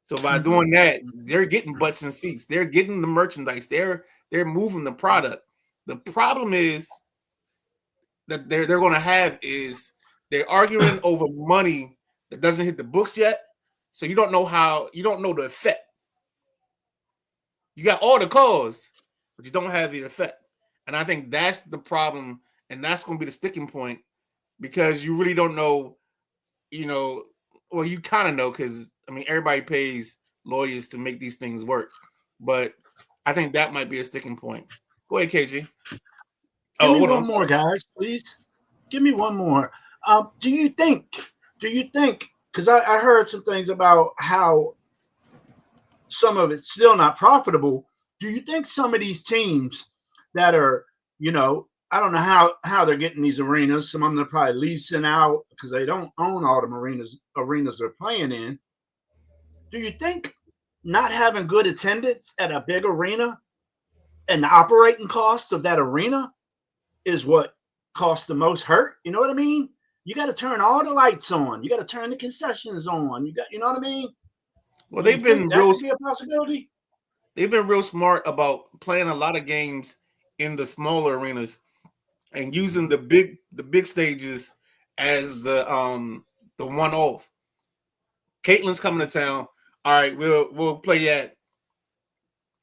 So by doing that, they're getting butts and seats. They're getting the merchandise. They're moving the product. The problem is that they're going to have is they're arguing over money that doesn't hit the books yet. So you don't know the effect. You got all the cause, but you don't have the effect. And I think that's the problem, and that's going to be the sticking point because you really don't know, well, you kind of know because, everybody pays lawyers to make these things work. But I think that might be a sticking point. Go ahead, KG. Give me one more, guys, please. Give me one more. Do you think, because I heard some things about how some of it's still not profitable. Do you think some of these teams that are, I don't know how they're getting these arenas. Some of them are probably leasing out because they don't own all the arenas they're playing in. Do you think not having good attendance at a big arena and the operating costs of that arena is what costs the most hurt? You know what I mean? You got to turn all the lights on. You got to turn the concessions on. You know what I mean? Well, they've been real. Be a possibility. They've been real smart about playing a lot of games in the smaller arenas and using the big stages as the one-off. Caitlin's coming to town. All right, we'll play at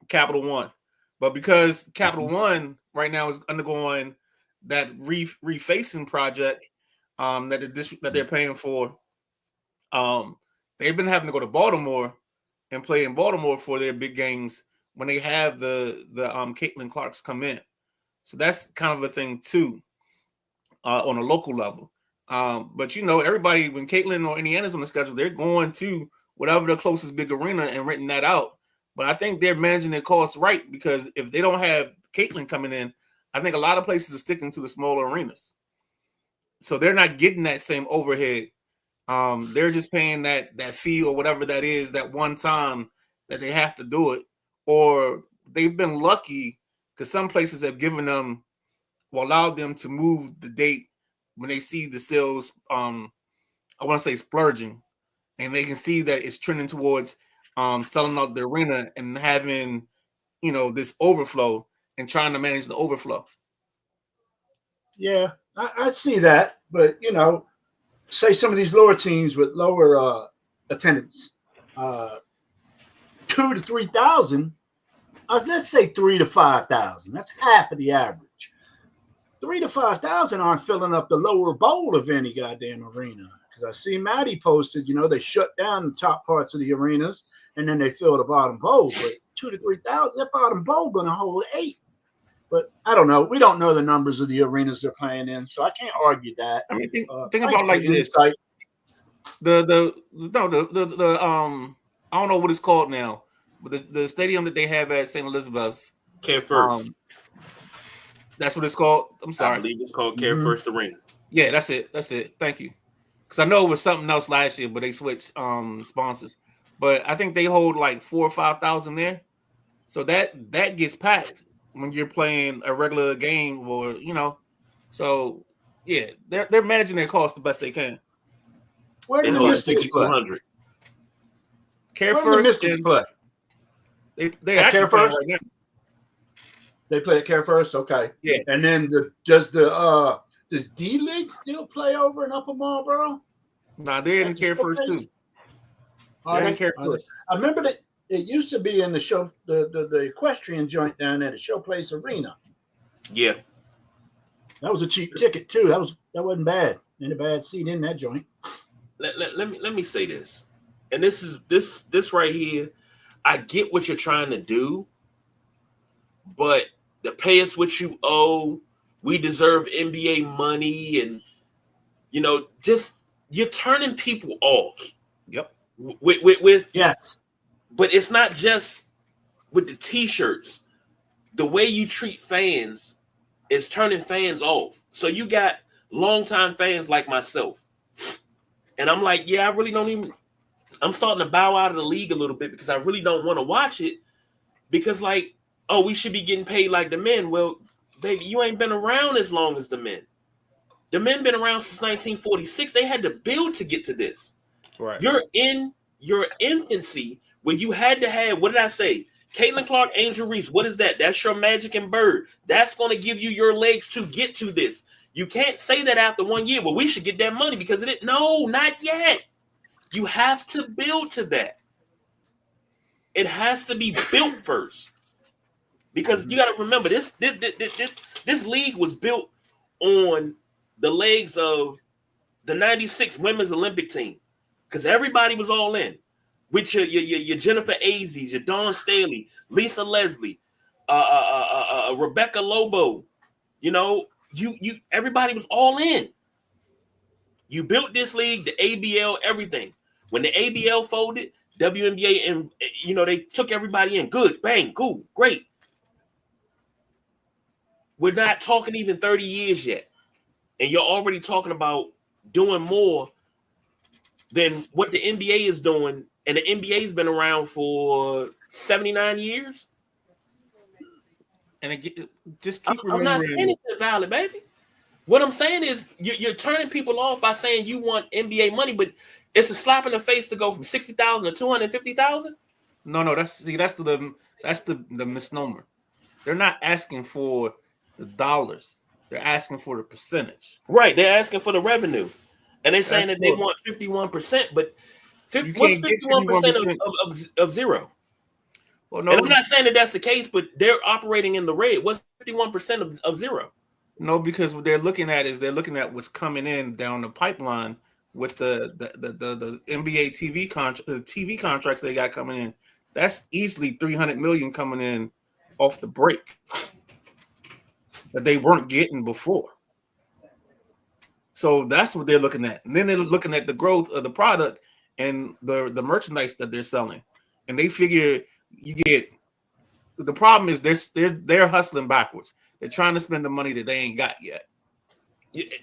Capital One, but because Capital One right now is undergoing that refacing project that they're paying for, they've been having to go to Baltimore and play in Baltimore for their big games when they have the Caitlin Clarks come in. So that's kind of a thing too on a local level. But everybody, when Caitlin or Indiana's on the schedule, they're going to whatever the closest big arena and renting that out. But I think they're managing their costs right because if they don't have Caitlin coming in, I think a lot of places are sticking to the smaller arenas. So they're not getting that same overhead. They're just paying that fee or whatever that is that one time that they have to do it. Or they've been lucky because some places have given them or allowed them to move the date when they see the sales, I want to say splurging, and they can see that it's trending towards selling out the arena and having, this overflow and trying to manage the overflow. Yeah, I see that. But, say some of these lower teams with lower attendance, 2,000 to 3,000, let's say 3,000 to 5,000. That's half of the average. 3,000 to 5,000 aren't filling up the lower bowl of any goddamn arena. Because I see Maddie posted, they shut down the top parts of the arenas and then they fill the bottom bowl. But 2,000 to 3,000, that bottom bowl going to hold 8. But I don't know. We don't know the numbers of the arenas they're playing in, so I can't argue that. Think about like this. Insight. The I don't know what it's called now, but the stadium that they have at St. Elizabeth's. Care First. That's what it's called. I'm sorry. I believe it's called Care First Arena. Yeah, that's it. Thank you. Because I know it was something else last year, but they switched sponsors. But I think they hold like 4,000 or 5,000 there. So that gets packed when you're playing a regular game, or So yeah, they're managing their costs the best they can. Where do the Mystics play? Care First and play. They actually Care First. Right now. They play at Care First, okay. Yeah. And then does D League still play over in Upper Marlboro? Nah, they're in Care First too. They're in Care First. I remember that it used to be in the show, the equestrian joint down there, the Showplace Arena. Yeah. That was a cheap ticket too. That wasn't bad. Ain't a bad seat in that joint. Let me say this, and this is this right here. I get what you're trying to do, but the pay us what you owe, we deserve NBA money, and just you're turning people off. Yep. With yes, but it's not just with the t-shirts. The way you treat fans is turning fans off. So you got longtime fans like myself. And I'm like, yeah, I really don't even I'm starting to bow out of the league a little bit because I really don't want to watch it. Because like, oh, we should be getting paid like the men. Well, baby, you ain't been around as long as the men. The men been around since 1946. They had to build to get to this. Right. You're in your infancy when you had to have, what did I say? Caitlin Clark, Angel Reese. What is that? That's your magic and bird. That's going to give you your legs to get to this. You can't say that after 1 year. Well, we should get that money because of it. No, not yet. You have to build to that. It has to be built first. Because you got to remember, this league was built on the legs of the 96 women's Olympic team. Because everybody was all in. With your Jennifer Azies, your Dawn Staley, Lisa Leslie, Rebecca Lobo. You know, you everybody was all in. You built this league, the ABL, everything. When the ABL folded, WNBA, and they took everybody in. Good, bang, cool, great. We're not talking even 30 years yet. And you're already talking about doing more than what the NBA is doing. And the NBA's been around for 79 years. And just keep remembering. I'm not saying it's invalid, baby. What I'm saying is you're turning people off by saying you want NBA money, but it's a slap in the face to go from 60,000 to 250,000. No, that's the misnomer. They're not asking for the dollars. They're asking for the percentage. Right. They're asking for the revenue. And they're saying that they want 51%, but what's 51% of zero? Well, no, and I'm not saying that that's the case, but they're operating in the red. What's 51% of zero? No, because what they're looking at what's coming in down the pipeline with the NBA TV contracts they got coming in. That's easily $300 million coming in off the break that they weren't getting before. So that's what they're looking at. And then they're looking at the growth of the product and the merchandise that they're selling. And they figure the problem is they're hustling backwards. They're trying to spend the money that they ain't got yet.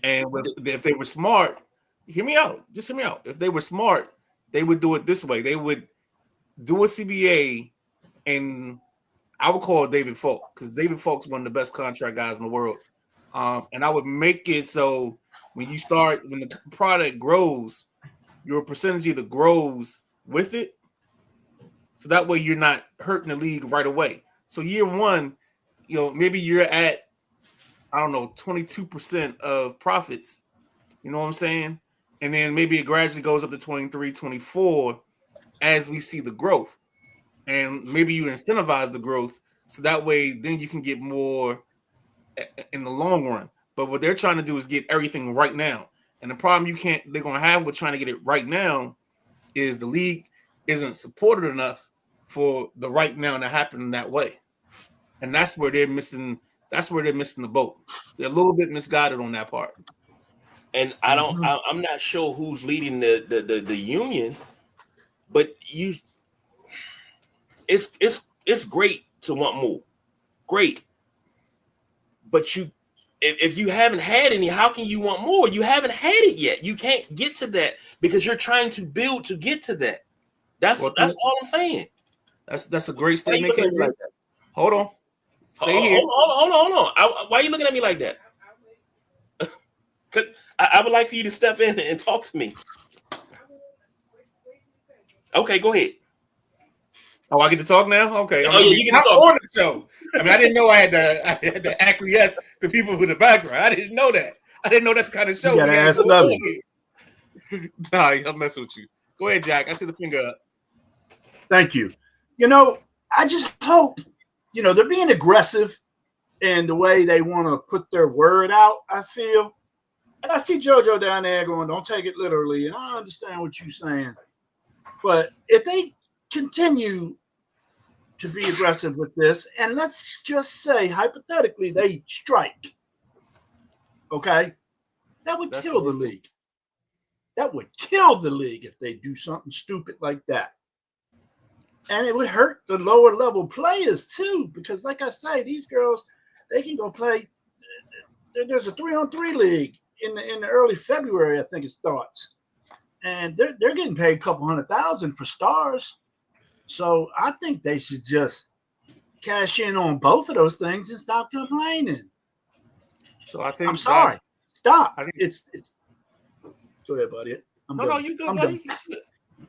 And if they were smart, hear me out. Just hear me out. If they were smart, they would do it this way. They would do a CBA, and I would call David Falk because David Falk's one of the best contract guys in the world. And I would make it so when the product grows, your percentage either grows with it. So that way you're not hurting the league right away. So year one, maybe you're at, 22% of profits. You know what I'm saying? And then maybe it gradually goes up to 23, 24 as we see the growth. And maybe you incentivize the growth so that way then you can get more in the long run. But what they're trying to do is get everything right now. And the problem they're going to have with trying to get it right now is the league isn't supported enough for the right now to happen in that way. And that's where they're missing the boat. They're a little bit misguided on that part. And I'm not sure who's leading the union, but it's great to want more. Great. But if you haven't had any, how can you want more? You haven't had it yet. You can't get to that because you're trying to build to get to that. That's all I'm saying. That's a great statement. Like hold on. Stay here. Hold on. Why are you looking at me like that? Because I would like for you to step in and talk to me. Okay, go ahead. Oh, I get to talk now? Okay. You get to talk on the show. I didn't know I had to acquiesce to people with the background. I didn't know that. I didn't know that's the kind of show. Nah, I'm messing with you. Go ahead, Jack. I see the finger up. Thank you. I just hope, they're being aggressive in the way they want to put their word out, I feel. And I see JoJo down there going, don't take it literally. And I understand what you're saying. But if they continue to be aggressive with this, and let's just say, hypothetically, they strike, okay? That would kill the league. That would kill the league if they do something stupid like that. And it would hurt the lower level players too, because like I say, these girls, they can go play. There's a 3-on-3 league in the early February, I think it starts. and they're getting paid a couple $100,000 for stars. So I think they should just cash in on both of those things and stop complaining. So I think I'm sorry. Stop. I think it's. Go ahead, buddy. No, you good, buddy.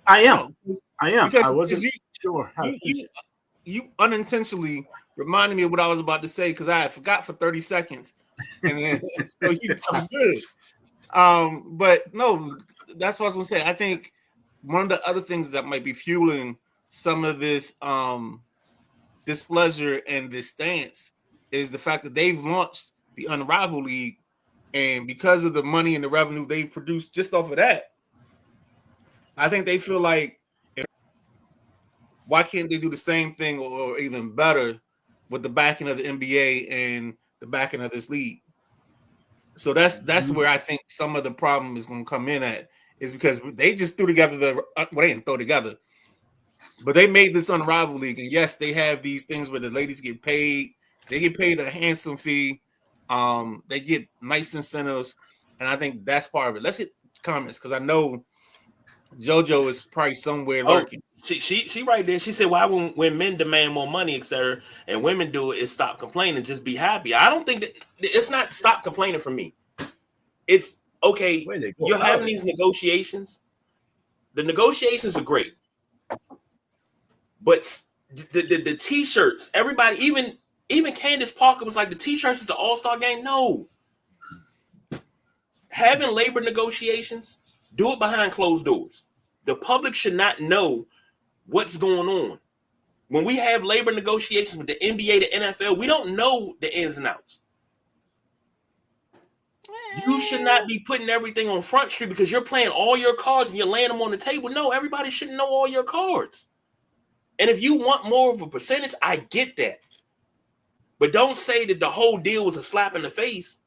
I am. Because I wasn't sure how you unintentionally reminded me of what I was about to say because I forgot for 30 seconds. And then so you come good. But no, that's what I was gonna say. I think one of the other things that might be fueling some of this displeasure and this stance is the fact that they've launched the Unrivaled League, and because of the money and the revenue they've produced just off of that, I think they feel like why can't they do the same thing or even better with the backing of the NBA and the backing of this league? So that's where I think some of the problem is going to come in at, is because they just threw together they didn't throw together, but they made this Unrivaled League, and yes, they have these things where the ladies get paid. They get paid a handsome fee. They get nice incentives, and I think that's part of it. Let's hit comments because I know JoJo is probably somewhere lurking. She right there. She said, "Why when men demand more money, etc., and women do it, is stop complaining, just be happy." I don't think that it's not stop complaining for me. It's okay. You're having these negotiations. The negotiations are great, but the t-shirts, everybody, even Candace Parker was like, the t-shirts at the All-Star game. No, having labor negotiations, do it behind closed doors. The public should not know what's going on. When we have labor negotiations with the NBA, the NFL, we don't know the ins and outs. You should not be putting everything on Front Street because you're playing all your cards and you're laying them on the table. No, everybody shouldn't know all your cards. And if you want more of a percentage, I get that. But don't say that the whole deal was a slap in the face,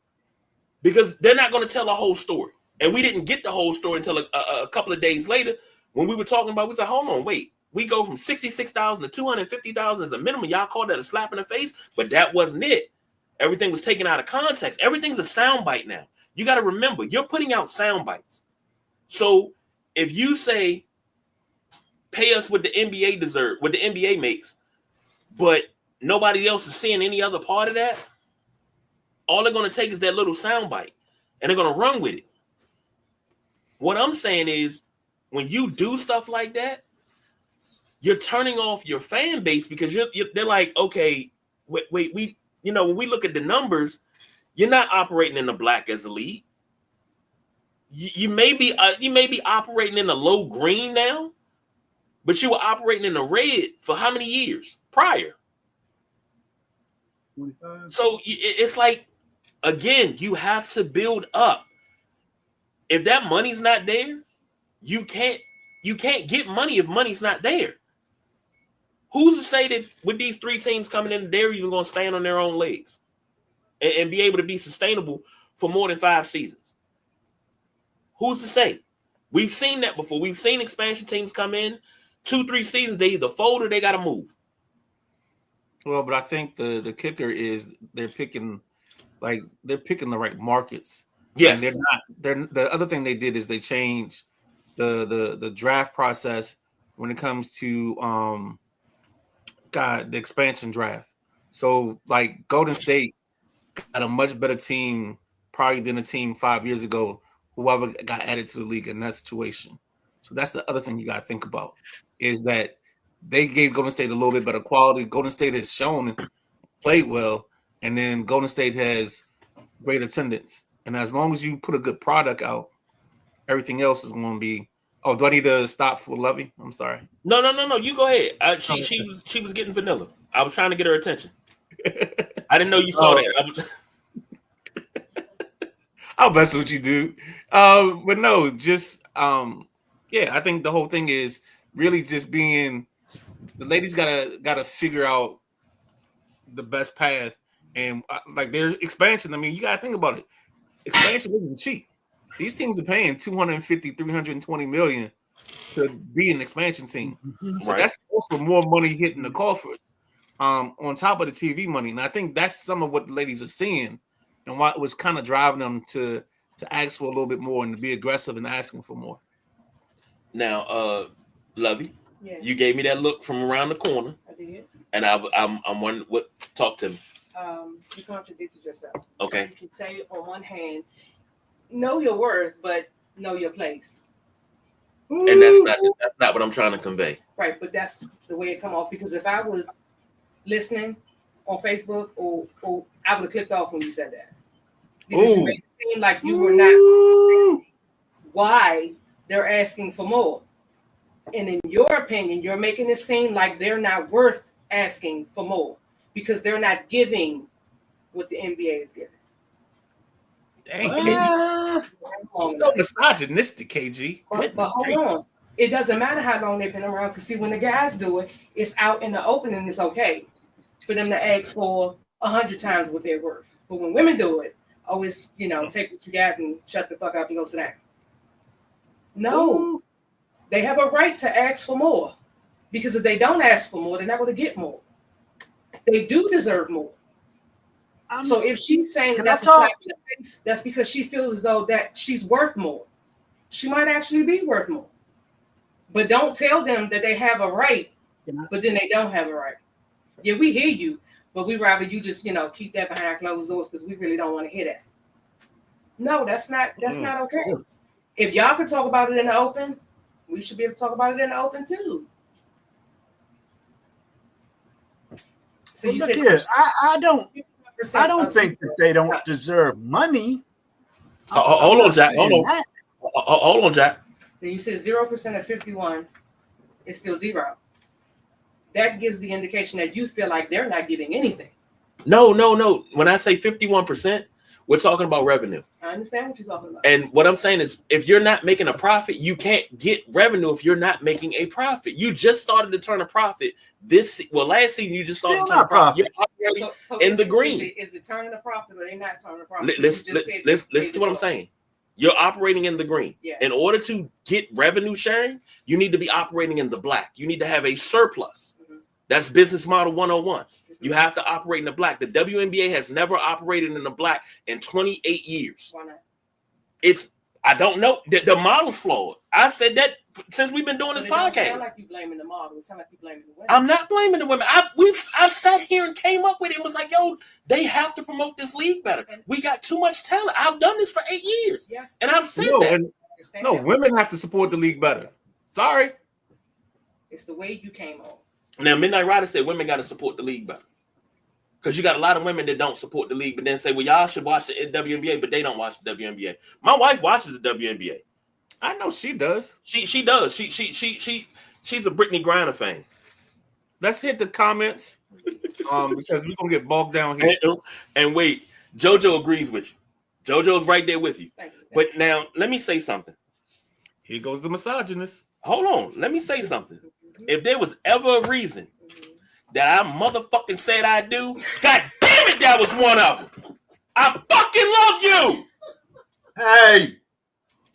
because they're not going to tell the whole story. And we didn't get the whole story until a couple of days later when we were talking about, we said, hold on, wait. We go from $66,000 to $250,000 as a minimum. Y'all called that a slap in the face, but that wasn't it. Everything was taken out of context. Everything's a soundbite now. You got to remember, you're putting out sound bites. So if you say, pay us what the NBA deserve, what the NBA makes, but nobody else is seeing any other part of that, all they're going to take is that little sound bite, and they're going to run with it. What I'm saying is, when you do stuff like that, you're turning off your fan base because they're like, okay, wait, we, when we look at the numbers, you're not operating in the black as a league. You may be operating in the low green now, but you were operating in the red for how many years prior? 25. So it's like, again, you have to build up. If that money's not there, you can't get money if money's not there. Who's to say that with these three teams coming in, they're even going to stand on their own legs and be able to be sustainable for more than 5 seasons? Who's to say? We've seen that before. We've seen expansion teams come in 2-3 seasons. They either fold or they got to move. Well, but I think the kicker is they're picking the right markets. Yes. And the other thing they did is they changed the draft process when it comes to the expansion draft. So like Golden State got a much better team probably than a team 5 years ago, whoever got added to the league in that situation. So that's the other thing you got to think about, is that they gave Golden State a little bit better quality. Golden State has shown and played well, and then Golden State has great attendance. And as long as you put a good product out, everything else is going to be. Oh, do I need to stop for Lovey? I'm sorry. No. You go ahead. She was getting vanilla. I was trying to get her attention. I didn't know you saw that. I'll mess with you, dude. But no, just I think the whole thing is really just being. The ladies gotta figure out the best path, and like their expansion. I mean, you gotta think about it. Expansion isn't cheap. These teams are paying $250, $320 million to be an expansion team. So right. That's also more money hitting the coffers on top of the TV money. And I think that's some of what the ladies are seeing and why it was kind of driving them to ask for a little bit more and to be aggressive in asking for more. Now, Lovey, yes. You gave me that look from around the corner. I did. And I'm wondering what. Talk to me. You contradicted yourself. Okay. You can say on one hand, know your worth, but know your place. And that's not what I'm trying to convey. Right, but that's the way it come off. Because if I was listening on Facebook, or I would have clicked off when you said that. Because you made it seem like you were not understanding why they're asking for more. And in your opinion, you're making it seem like they're not worth asking for more because they're not giving what the NBA is giving. Dang, KG. So misogynistic, KG. But hold on. It doesn't matter how long they've been around, because see, when the guys do it, it's out in the open and it's okay for them to ask for 100 times what they're worth. But when women do it, always, take what you got and shut the fuck up and go sit down. No. They have a right to ask for more, because if they don't ask for more, they're not going to get more. They do deserve more. So if she's saying that that's a slap in the face, that's because she feels as though that she's worth more. She might actually be worth more. But don't tell them that they have a right, but then they don't have a right. Yeah, we hear you, but we rather you just, keep that behind closed doors because we really don't want to hear that. No, that's not okay. If y'all could talk about it in the open, we should be able to talk about it in the open too. So you said, I don't think that they don't deserve money. Hold on, Jack. Hold on, Jack. Then you said 0% of 51 is still 0. That gives the indication that you feel like they're not giving anything. No. When I say 51%, we're talking about revenue. I understand what you're talking about. And what I'm saying is, if you're not making a profit, you can't get revenue if you're not making a profit. You just started to turn a profit last season you just started to turn a profit. You're so in the green. Is it turning a profit or they not turning a profit? Listen to what I'm saying. You're operating in the green. Yeah. In order to get revenue sharing, you need to be operating in the black. You need to have a surplus. Mm-hmm. That's business model 101. Mm-hmm. You have to operate in the black. The WNBA has never operated in the black in 28 years. Why not? I don't know. The model's flawed. I've said that since we've been doing this podcast. It sound like you blaming the model. It sound like you blaming the women. I'm not blaming the women. I've sat here and came up with it. It was like, yo, they have to promote this league better. We got too much talent. I've done this for 8 years. Yes. And I've said that. No, women have to support the league better. Sorry. It's the way you came on. Now, Midnight Rider said women got to support the league better. Because you got a lot of women that don't support the league, but then say, well, y'all should watch the WNBA, but they don't watch the WNBA. My wife watches the WNBA. I know she does. She does. She's a Brittany Griner fan. Let's hit the comments because we're gonna get bogged down here. And wait, JoJo agrees with you. JoJo's right there with you. But now let me say something. Here goes the misogynist. Hold on. Let me say something. If there was ever a reason that I motherfucking said I do, God damn it, that was one of them. I fucking love you. Hey.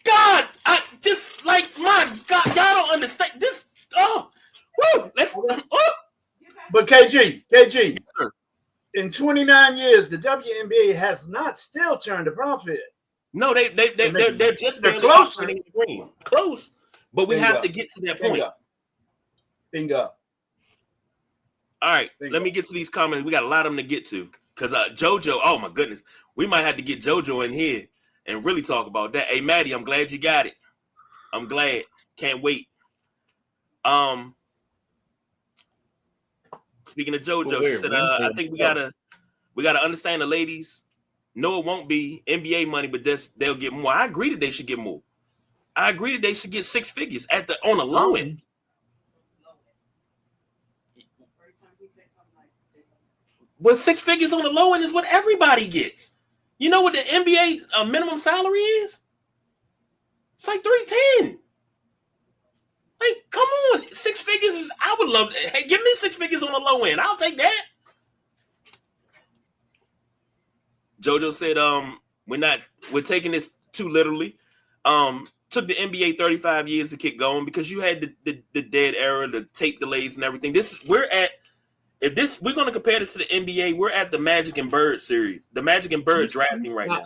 God, I just like, my God, y'all don't understand this. Oh, woo, let's. Oh. But KG, Yes, sir. in 29 years, the WNBA has not still turned a profit. No, they're just they're closer. In the green. Close, but we have to get to that point. Bingo. All right, let me get to these comments. We got a lot of them to get to because JoJo. Oh my goodness, we might have to get JoJo in here and really talk about that. Hey, Maddie, I'm glad you got it. I'm glad. Can't wait. Speaking of JoJo, she said, I think we gotta understand the ladies. No, it won't be NBA money, but they'll get more. I agree that they should get more. I agree that they should get 6 figures on the low end. But 6 figures on the low end is what everybody gets. You know what the NBA minimum salary is? It's like $310. Like, come on, 6 figures is. I would love. Hey, give me 6 figures on the low end. I'll take that. JoJo said, we're taking this too literally. Took the NBA 35 years to get going because you had the dead era, the tape delays and everything. We're going to compare this to the NBA. We're at the Magic and Bird series, the Magic and Bird drafting right now.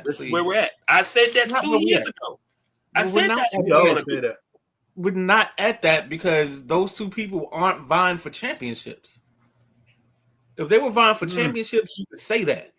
This is where we're at. I said that 2 years ago. I said that. we're not at that because those two people aren't vying for championships. If they were vying for championships, you could say that.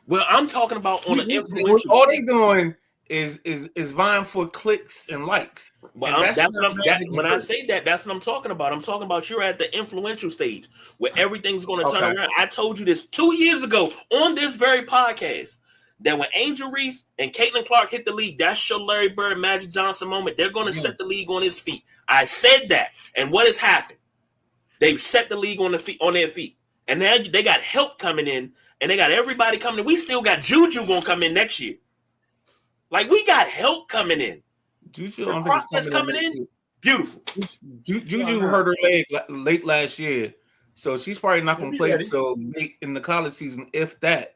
Well, I'm talking about on an influential. All they're doing is vying for clicks and likes. Well, and that's what when I say that, that's what I'm talking about. I'm talking about you're at the influential stage where everything's going to turn around. I told you this 2 years ago on this very podcast that when Angel Reese and Caitlin Clark hit the league, that's your Larry Bird, Magic Johnson moment. They're going to set the league on its feet. I said that, and what has happened? They've set the league on their feet, and now they got help coming in, and they got everybody coming in. We still got Juju going to come in next year. Like, we got help coming in. Juju coming in. Beautiful. Juju hurt her leg late last year, so she's probably not going to play until late in the college season, if that.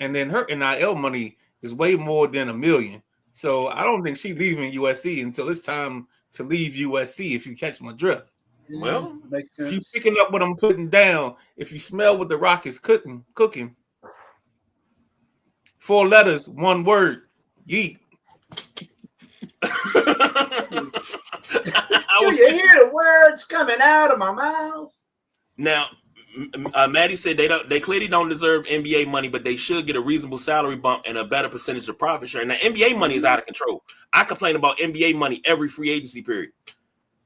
And then her NIL money is way more than $1 million. So I don't think she's leaving USC until it's time to leave USC, if you catch my drift. Well, makes sense. If you picking up what I'm putting down, if you smell what the Rock is cooking, 4 letters, 1 word, yeet. Do you hear the words coming out of my mouth? Now, Maddie said they clearly don't deserve NBA money, but they should get a reasonable salary bump and a better percentage of profit share. Now, NBA money is out of control. I complain about NBA money every free agency period.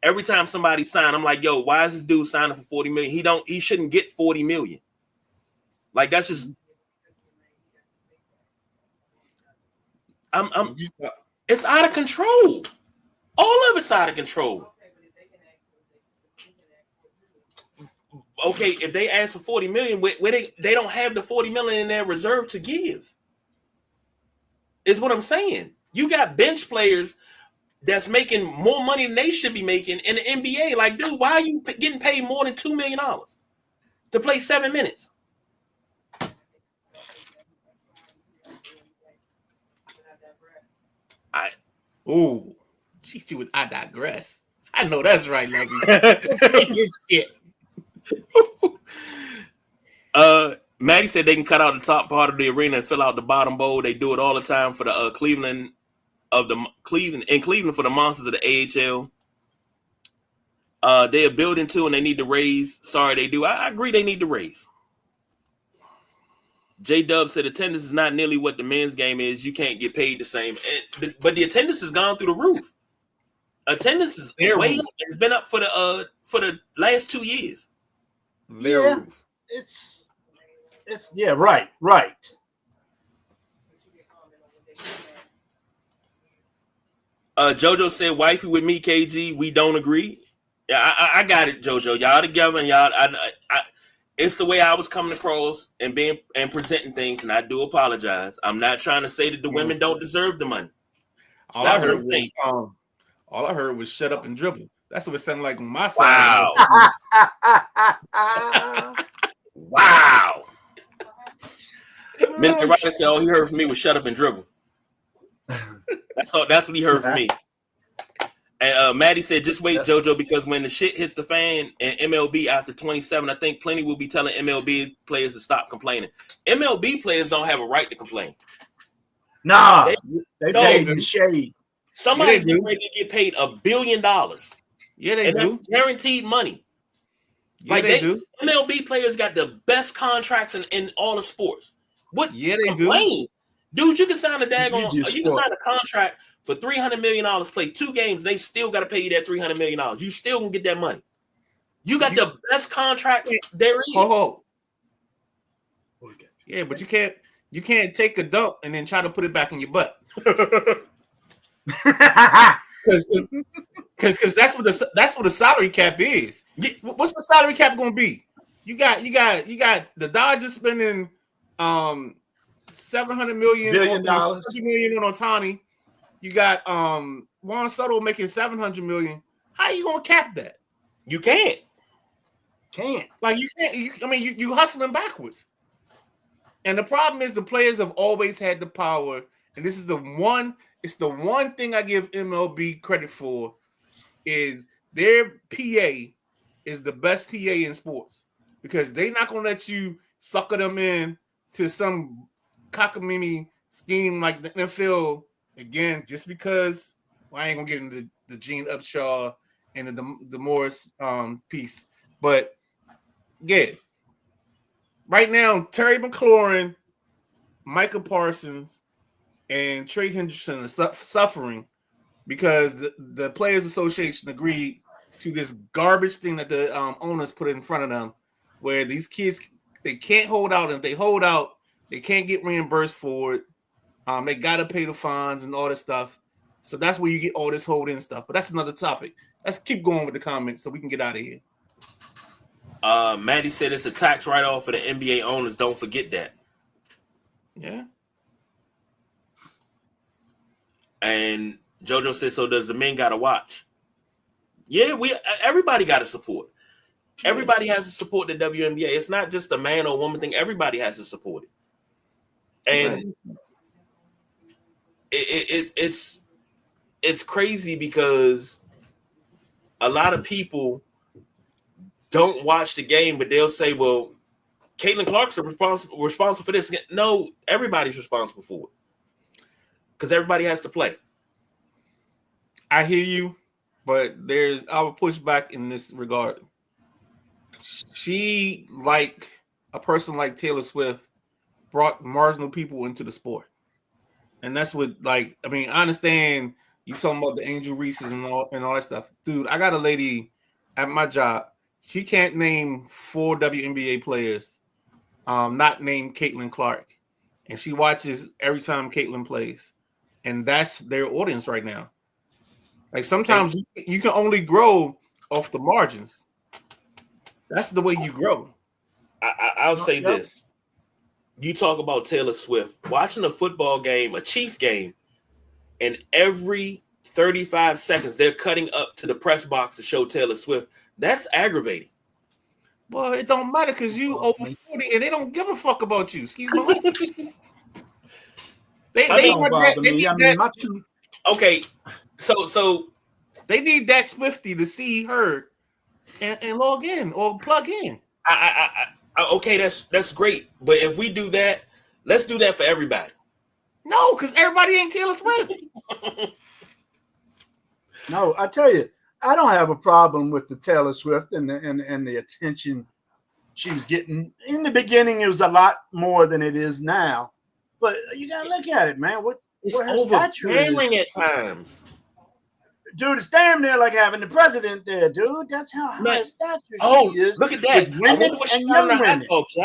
Every time somebody signs, I'm like, yo, why is this dude signing for $40 million? He shouldn't get $40 million. Like, that's just it's out of control. All of it's out of control. Okay, if they ask for $40 million, where they don't have the $40 million in their reserve to give, is what I'm saying. You got bench players that's making more money than they should be making in the NBA. Like, dude, why are you getting paid more than $2 million to play 7 minutes? I digress. I know that's right, Lovey. Maddie said they can cut out the top part of the arena and fill out the bottom bowl. They do it all the time for the Cleveland for the Monsters of the AHL. They are building too, and they need to raise. Sorry, they do. I agree. They need to raise. J Dub said attendance is not nearly what the men's game is. You can't get paid the same, but the attendance has gone through the roof. Attendance is way up. It's been up for the last 2 years. Roof. It's right. JoJo said, "Wifey with me, KG. We don't agree." Yeah, I got it, JoJo. Y'all together, and y'all. It's the way I was coming across and presenting things, and I do apologize. I'm not trying to say that the women don't deserve the money. All I heard was shut up and dribble. That's what it sounded like on my side. Wow. Wow. Mr. Ryder said, all he heard from me was shut up and dribble. That's what he heard from me. And Maddie said, just wait, JoJo, because when the shit hits the fan in MLB after 27, I think plenty will be telling MLB players to stop complaining. MLB players don't have a right to complain. Nah, they paid in the shade. Somebody's ready to get paid $1 billion. Yeah, they do. That's guaranteed money. Yeah, they do. MLB players got the best contracts in all the sports. What? Yeah, they do. Dude, you can sign a contract for $300 million, play 2 games, they still got to pay you that $300 million. You still gonna get that money. You got the best contracts there is. Yeah, but you can't take a dump and then try to put it back in your butt. Because that's what the salary cap is. What's the salary cap going to be? You got the Dodgers spending $700 million on Ohtani. You got Juan Soto making $700 million. How are you going to cap that? You can't. Like you can't. You hustling backwards. And the problem is the players have always had the power, and this is the one. It's the one thing I give MLB credit for is their PA is the best PA in sports because they're not going to let you sucker them in to some cockamamie scheme like the NFL again, just because Well, I ain't gonna get into the Gene Upshaw and the Morris piece, but yeah, right now Terry McLaurin, Micah Parsons, and Trey Henderson are suffering because the Players Association agreed to this garbage thing that the owners put in front of them, where these kids they can't hold out, and if they hold out, they can't get reimbursed for it. They gotta pay the fines and all this stuff. So that's where you get all this hold in stuff. But that's another topic. Let's keep going with the comments so we can get out of here. Maddie said it's a tax write-off for the NBA owners. Don't forget that. Yeah. And JoJo said, so does the men gotta watch? Yeah, everybody gotta support. Everybody has to support the WNBA. It's not just a man or woman thing. Everybody has to support it. And it's crazy because a lot of people don't watch the game, but they'll say, well, Caitlin Clark's responsible for this. No, everybody's responsible for it because everybody has to play. I hear you, but I will push back in this regard. She, like a person like Taylor Swift, brought marginal people into the sport. And that's what, I understand you talking about the Angel Reese's and all that stuff. Dude, I got a lady at my job. She can't name 4 WNBA players, not named Caitlin Clark. And she watches every time Caitlin plays. And that's their audience right now. Like sometimes you can only grow off the margins. That's the way you grow. I'll say this. You talk about Taylor Swift. Watching a football game, a Chiefs game, and every 35 seconds they're cutting up to the press box to show Taylor Swift. That's aggravating. Well, it don't matter because you over 40 and they don't give a fuck about you. Excuse me. Okay, so they need that Swiftie to see her and log in or plug in. Okay, that's great. But if we do that, let's do that for everybody. No, because everybody ain't Taylor Swift. No, I tell you, I don't have a problem with the Taylor Swift and the attention she was getting. In the beginning, it was a lot more than it is now. But you gotta look at it, man. It's overbearing at times. Dude, it's damn near like having the president there, dude. That's how high a stature she is. Look at that. Women and young women. Folks,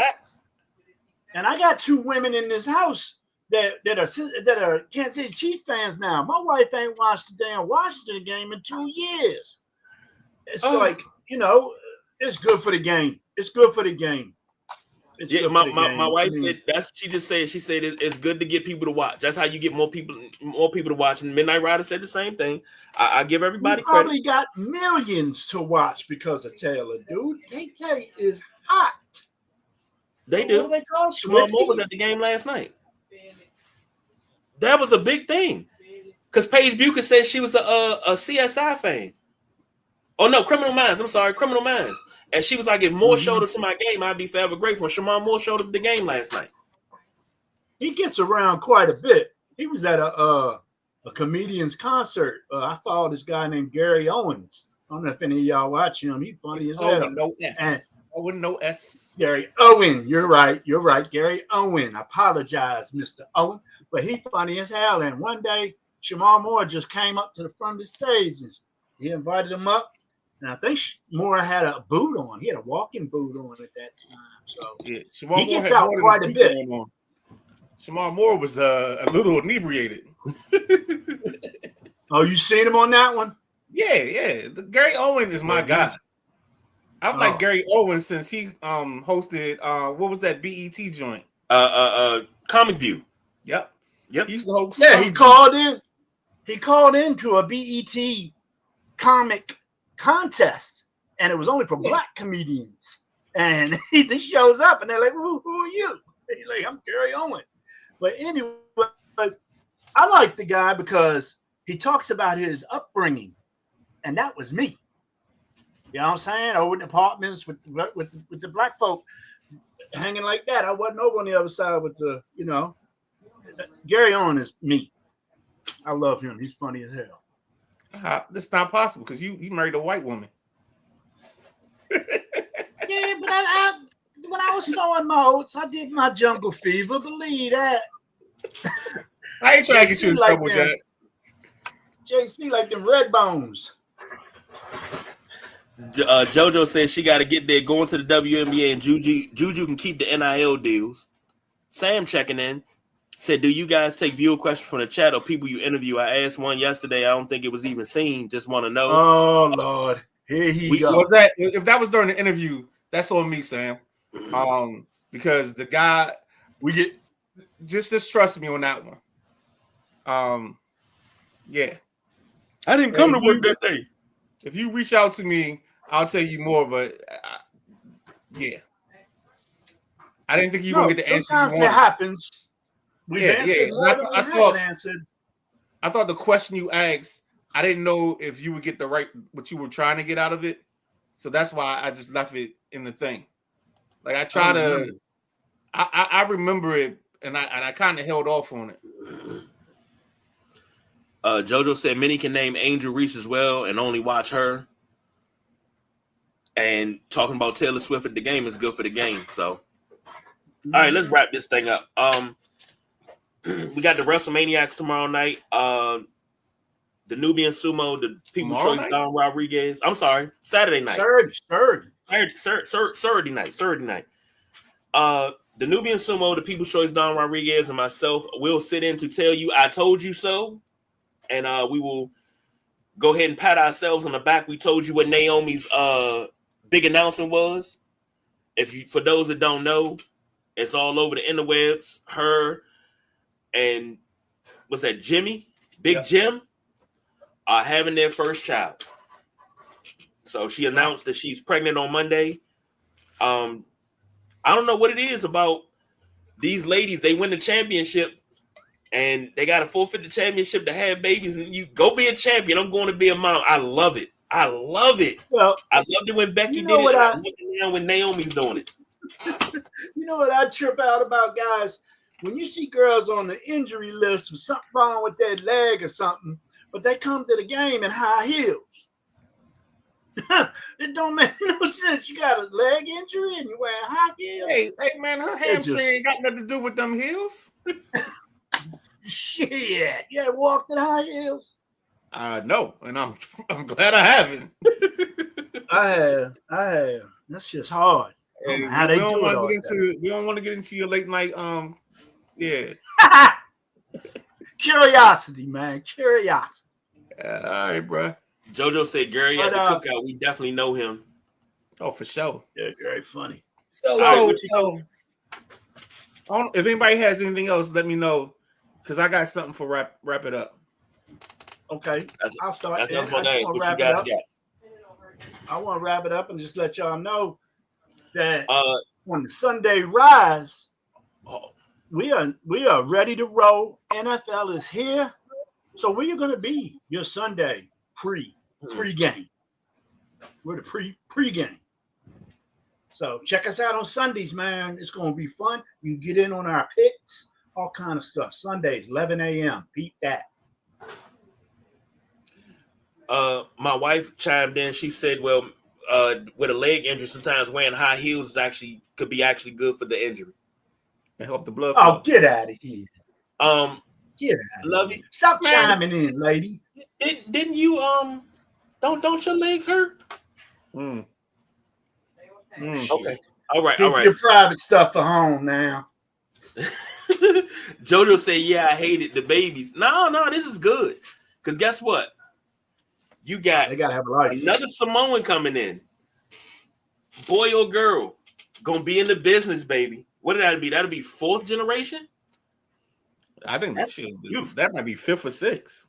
and I got 2 women in this house that are Kansas City Chiefs fans now. My wife ain't watched the damn Washington game in 2 years. It's it's good for the game. It's good for the game. My wife said she said it's good to get people to watch. That's how you get more people to watch. And Midnight Rider said the same thing. I give everybody credit. Probably got millions to watch because of Taylor, dude. Tay is hot. They do. Jamal Moore was at the game last night. That was a big thing because Paige Bucher said she was a CSI fan. Oh no, Criminal Minds. I'm sorry, Criminal Minds. And she was like, if Moore showed up to my game, I'd be forever grateful. Jamal Moore showed up to the game last night. He gets around quite a bit. He was at a comedian's concert. I followed this guy named Gary Owens. I don't know if any of y'all watch him. He's funny as hell. No S. No S. Gary Owen. You're right. Gary Owen. I apologize, Mr. Owen. But he's funny as hell. And one day, Jamal Moore just came up to the front of the stage and he invited him up. And I think Moore had a boot on. He had a walking boot on at that time. So yeah, he gets out quite a bit. Jamal Moore was a little inebriated. Oh, you seen him on that one? Yeah. Gary Owen is my guy. I've liked Gary Owen since he hosted what was that BET joint? Comic View. Yep. He used to host. Yeah, he called in. He called into a BET comic contest, and it was only for black comedians. And he shows up, and they're like, "Who are you?" And he's like, "I'm Gary Owen." But anyway, I like the guy because he talks about his upbringing, and that was me. You know what I'm saying? Over in apartments with the black folk hanging like that. I wasn't over on the other side with the, Gary Owen is me. I love him. He's funny as hell. That's not possible because you married a white woman. Yeah, but when I was sowing my oats, I did my jungle fever. Believe that. I ain't trying to get you in trouble, Jack. JC like them red bones. JoJo says she got to get there, going to the WNBA, and Juju can keep the NIL deals. Sam checking in said, "Do you guys take viewer questions from the chat or people you interview?" I asked one yesterday. I don't think it was even seen. Just want to know. Oh Lord, here he goes. Was that if that was during the interview? That's on me, Sam. Because the guy we get just trust me on that one. Yeah. I didn't come to work that day. If you reach out to me, I'll tell you more. But yeah, I didn't think you were gonna get the answer. Sometimes it happens. I thought the question you asked, I didn't know if you would get the right what you were trying to get out of it. So that's why I just left it in the thing. Like I try to, I remember it, and I kind of held off on it. JoJo said many can name Angel Reese as well and only watch her. And talking about Taylor Swift at the game is good for the game. So, all right, let's wrap this thing up. We got the WrestleManiacs tomorrow night. The Nubian Sumo, the People's Choice Don Rodriguez. I'm sorry, Saturday night. Saturday night. The Nubian Sumo, the People's Choice Don Rodriguez, and myself will sit in to tell you I told you so. And we will go ahead and pat ourselves on the back. We told you what Naomi's big announcement was. For those that don't know, it's all over the interwebs. Her and what's that? Jimmy, Jim, are having their first child. So she announced that she's pregnant on Monday. I don't know what it is about these ladies. They win the championship. And they got to forfeit the championship to have babies, and you go be a champion. I'm going to be a mom. I love it. Well, I loved it when Becky did it. I love it now when Naomi's doing it. You know what I trip out about, guys? When you see girls on the injury list with something wrong with their leg or something, but they come to the game in high heels. It don't make no sense. You got a leg injury and you're wearing high heels. Hey, man, her hamstring ain't got nothing to do with them heels. Shit, you ever walked in high heels? No, and I'm glad I haven't. I have. That's just hard. Hey, how they do it. We don't want to get into your late night. Yeah. Curiosity, man. Curiosity. All right, bro. JoJo said Gary at the cookout. We definitely know him. Oh, for sure. Yeah, very funny. So if anybody has anything else, let me know. Because I got something for wrap it up. Okay. I'll start. I want to wrap it up and just let y'all know that on the Sunday Rise, we are ready to roll. NFL is here. So where you going to be your Sunday pre-game? We're the pre-game. So check us out on Sundays, man. It's going to be fun. You get in on our picks. All kind of stuff. Sundays, 11 a.m. Beat that. My wife chimed in. She said, "Well, with a leg injury, sometimes wearing high heels could be good for the injury and help the blood flow." Oh, get out of here! Get out! Love you. Stop chiming in, lady. Didn't you don't your legs hurt? Okay. All right. Keep your private stuff at home now. JoJo said, "Yeah, I hated the babies." No, this is good. Because guess what? You got they gotta have a life. Another Samoan coming in. Boy or girl, gonna be in the business, baby. What did that be? That'll be 4th generation. I think that might be 5th or 6th.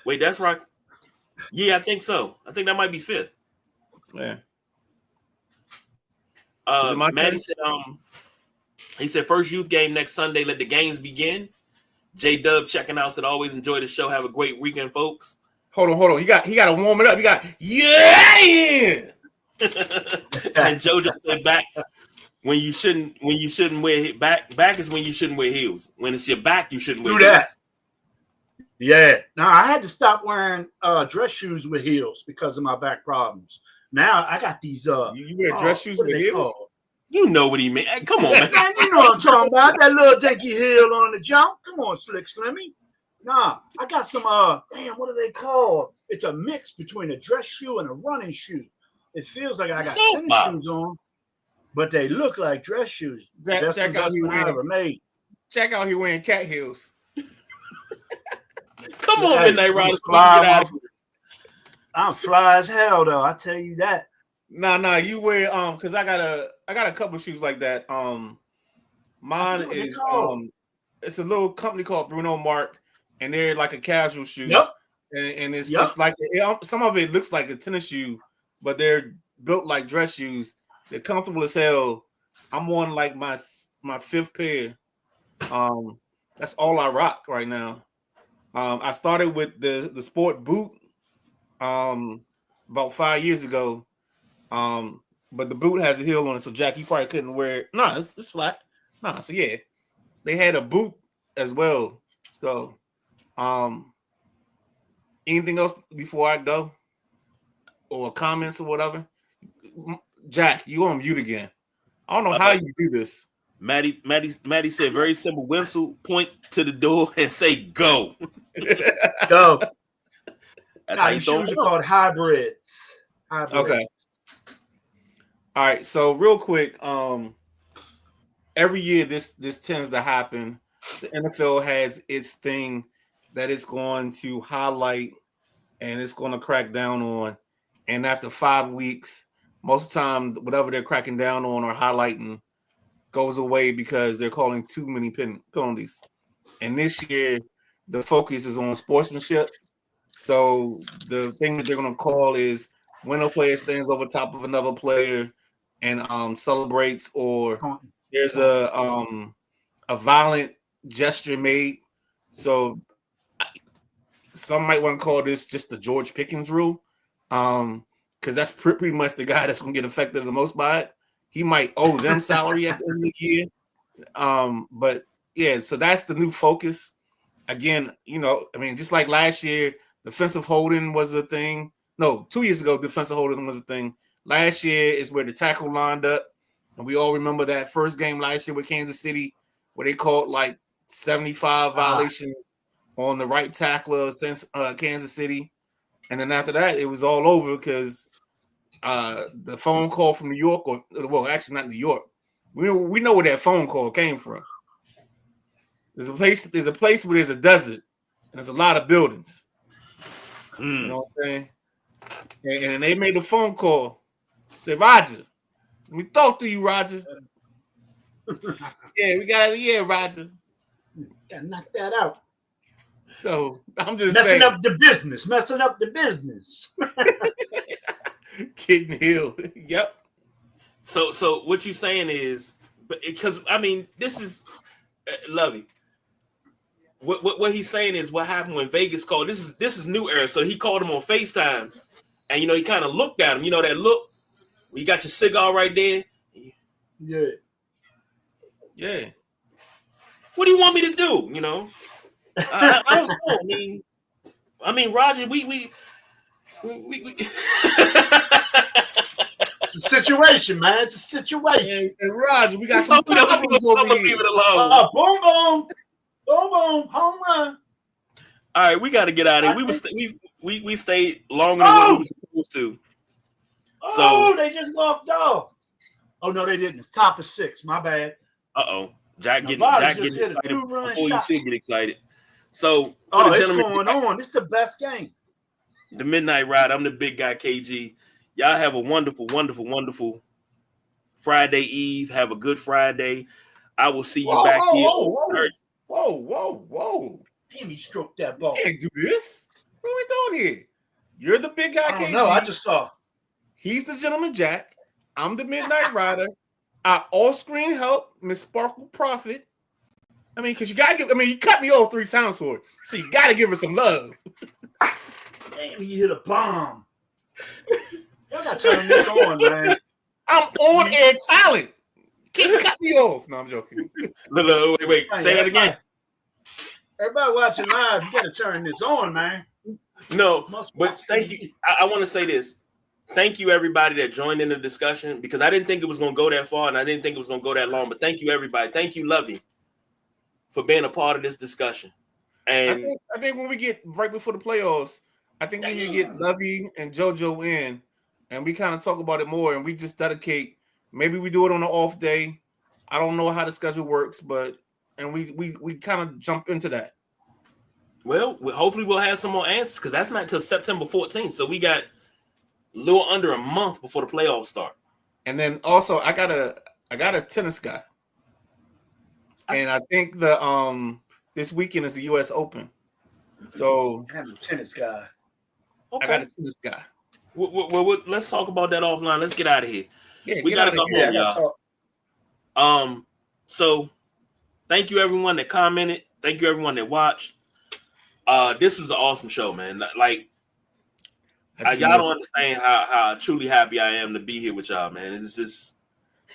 Wait, that's right. Yeah, I think so. I think that might be 5th. Yeah. Maddie said, he said, first youth game next Sunday. Let the games begin. J-Dub checking out. Said, always enjoy the show. Have a great weekend, folks. Hold on. He got to warm it up. You got, yeah. And JoJo said, back when you shouldn't wear back is when you shouldn't wear heels. When it's your back, you shouldn't wear heels. Yeah. Now I had to stop wearing dress shoes with heels because of my back problems. Now I got these You wear dress shoes with heels? Called? You know what he meant. Hey, come on, man. Man, you know what I'm talking about. That little dinky heel on the jump. Come on, Slick Slimmy. Nah, I got some damn, what are they called? It's a mix between a dress shoe and a running shoe. It feels like I got tennis shoes on, but they look like dress shoes. That's the best one I ever made. Jack out here wearing cat heels. Come on, Midnight Riders. I'm fly as hell, though. I tell you that. Nah. You wear because I got a couple of shoes like that. Mine is it's a little company called Bruno Mark, and they're like a casual shoe. Yep. And it's like some of it looks like a tennis shoe, but they're built like dress shoes. They're comfortable as hell. I'm on like my fifth pair. That's all I rock right now. I started with the sport boot about 5 years ago. But the boot has a heel on it, so Jack, you probably couldn't wear it. No, it's flat. No, so yeah. They had a boot as well. So anything else before I go? Or comments or whatever? Jack, you on mute again. I don't know how you do this. Maddie said very simple. Wenzel, point to the door and say go. Go. That's how you shoes are called hybrids. Okay. All right. So real quick, every year this tends to happen. The NFL has its thing that it's going to highlight and it's going to crack down on. And after 5 weeks, most of the time, whatever they're cracking down on or highlighting goes away because they're calling too many penalties. And this year, the focus is on sportsmanship. So the thing that they're going to call is when a player stands over top of another player and celebrates, or there's a violent gesture made. So some might want to call this just the George Pickens rule, because that's pretty much the guy that's going to get affected the most by it. He might owe them salary at the end of the year. But yeah, so that's the new focus. Again, just like last year, defensive holding was a thing. No, 2 years ago, defensive holding was a thing. Last year is where the tackle lined up. And we all remember that first game last year with Kansas City where they called like 75 violations on the right tackler since Kansas City. And then after that, it was all over because the phone call from New York, actually not New York. We know where that phone call came from. There's a place where there's a desert and there's a lot of buildings. You know what I'm saying? And they made a phone call. Say, Roger, let me talk to you, Roger. Yeah, Roger. Gotta knock that out. So I'm just messing up the business. Getting healed. Yep. So what you're saying is, because this is Lovey. What he's saying is what happened when Vegas called. This is new era. So he called him on FaceTime, and he kind of looked at him. You know that look. You got your cigar right there. Yeah. What do you want me to do? I don't know. I mean, Roger, we It's a situation, man. It's a situation. And Roger, we got some problems over here. Leave it alone. Boom, home run. All right, we got to get out of here. We stayed longer than what we were supposed to. So they just walked off. Oh no, they didn't. It's top of 6. My bad. Jack getting excited before you should get excited. So it's going on. This is the best game. The Midnight Ride. I'm the big guy, KG. Y'all have a wonderful, wonderful, wonderful Friday Eve. Have a good Friday. I will see you back here. Whoa. Damn, he stroked that ball. You can't do this. What are we doing here? You're the big guy, KG. No, I just saw. He's the Gentleman Jack. I'm the Midnight Rider. Our all-screen help, Miss Sparkle Prophet. Because you gotta you cut me off 3 times for it. So you gotta give her some love. Damn, you hit a bomb. Y'all gotta turn this on, man. I'm on air talent. Can't cut me off. No, I'm joking. No, wait. Say that again. Everybody watching live, you got to turn this on, man. No, but thank you. I want to say this. Thank you, everybody that joined in the discussion, because I didn't think it was going to go that far, and I didn't think it was going to go that long. But thank you, everybody. Thank you, Lovey, for being a part of this discussion. And I think when we get right before the playoffs, I think we need to get Lovey and JoJo in, and we kind of talk about it more, and we just dedicate. Maybe we do it on an off day. I don't know how the schedule works, but we kind of jump into that. Well, hopefully we'll have some more answers, because that's not until September 14th. So we got a little under a month before the playoffs start. And then also I got a tennis guy. And I think this weekend is the US Open. So I have a tennis guy. Okay. I got a tennis guy. Well, let's talk about that offline. Let's get out of here. Yeah, we gotta go home, y'all. So thank you everyone that commented. Thank you everyone that watched. This was an awesome show, man. Like, y'all don't understand how truly happy I am to be here with y'all, man. It's just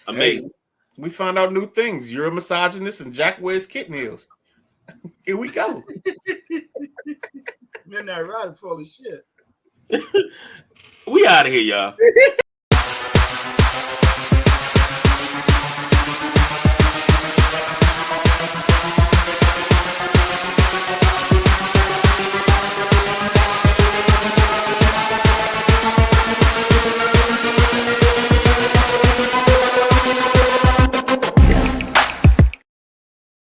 amazing. Hey, we found out new things. You're a misogynist and Jack wears kitten heels. Here we go. Midnight Rider full of shit. We out of here, y'all.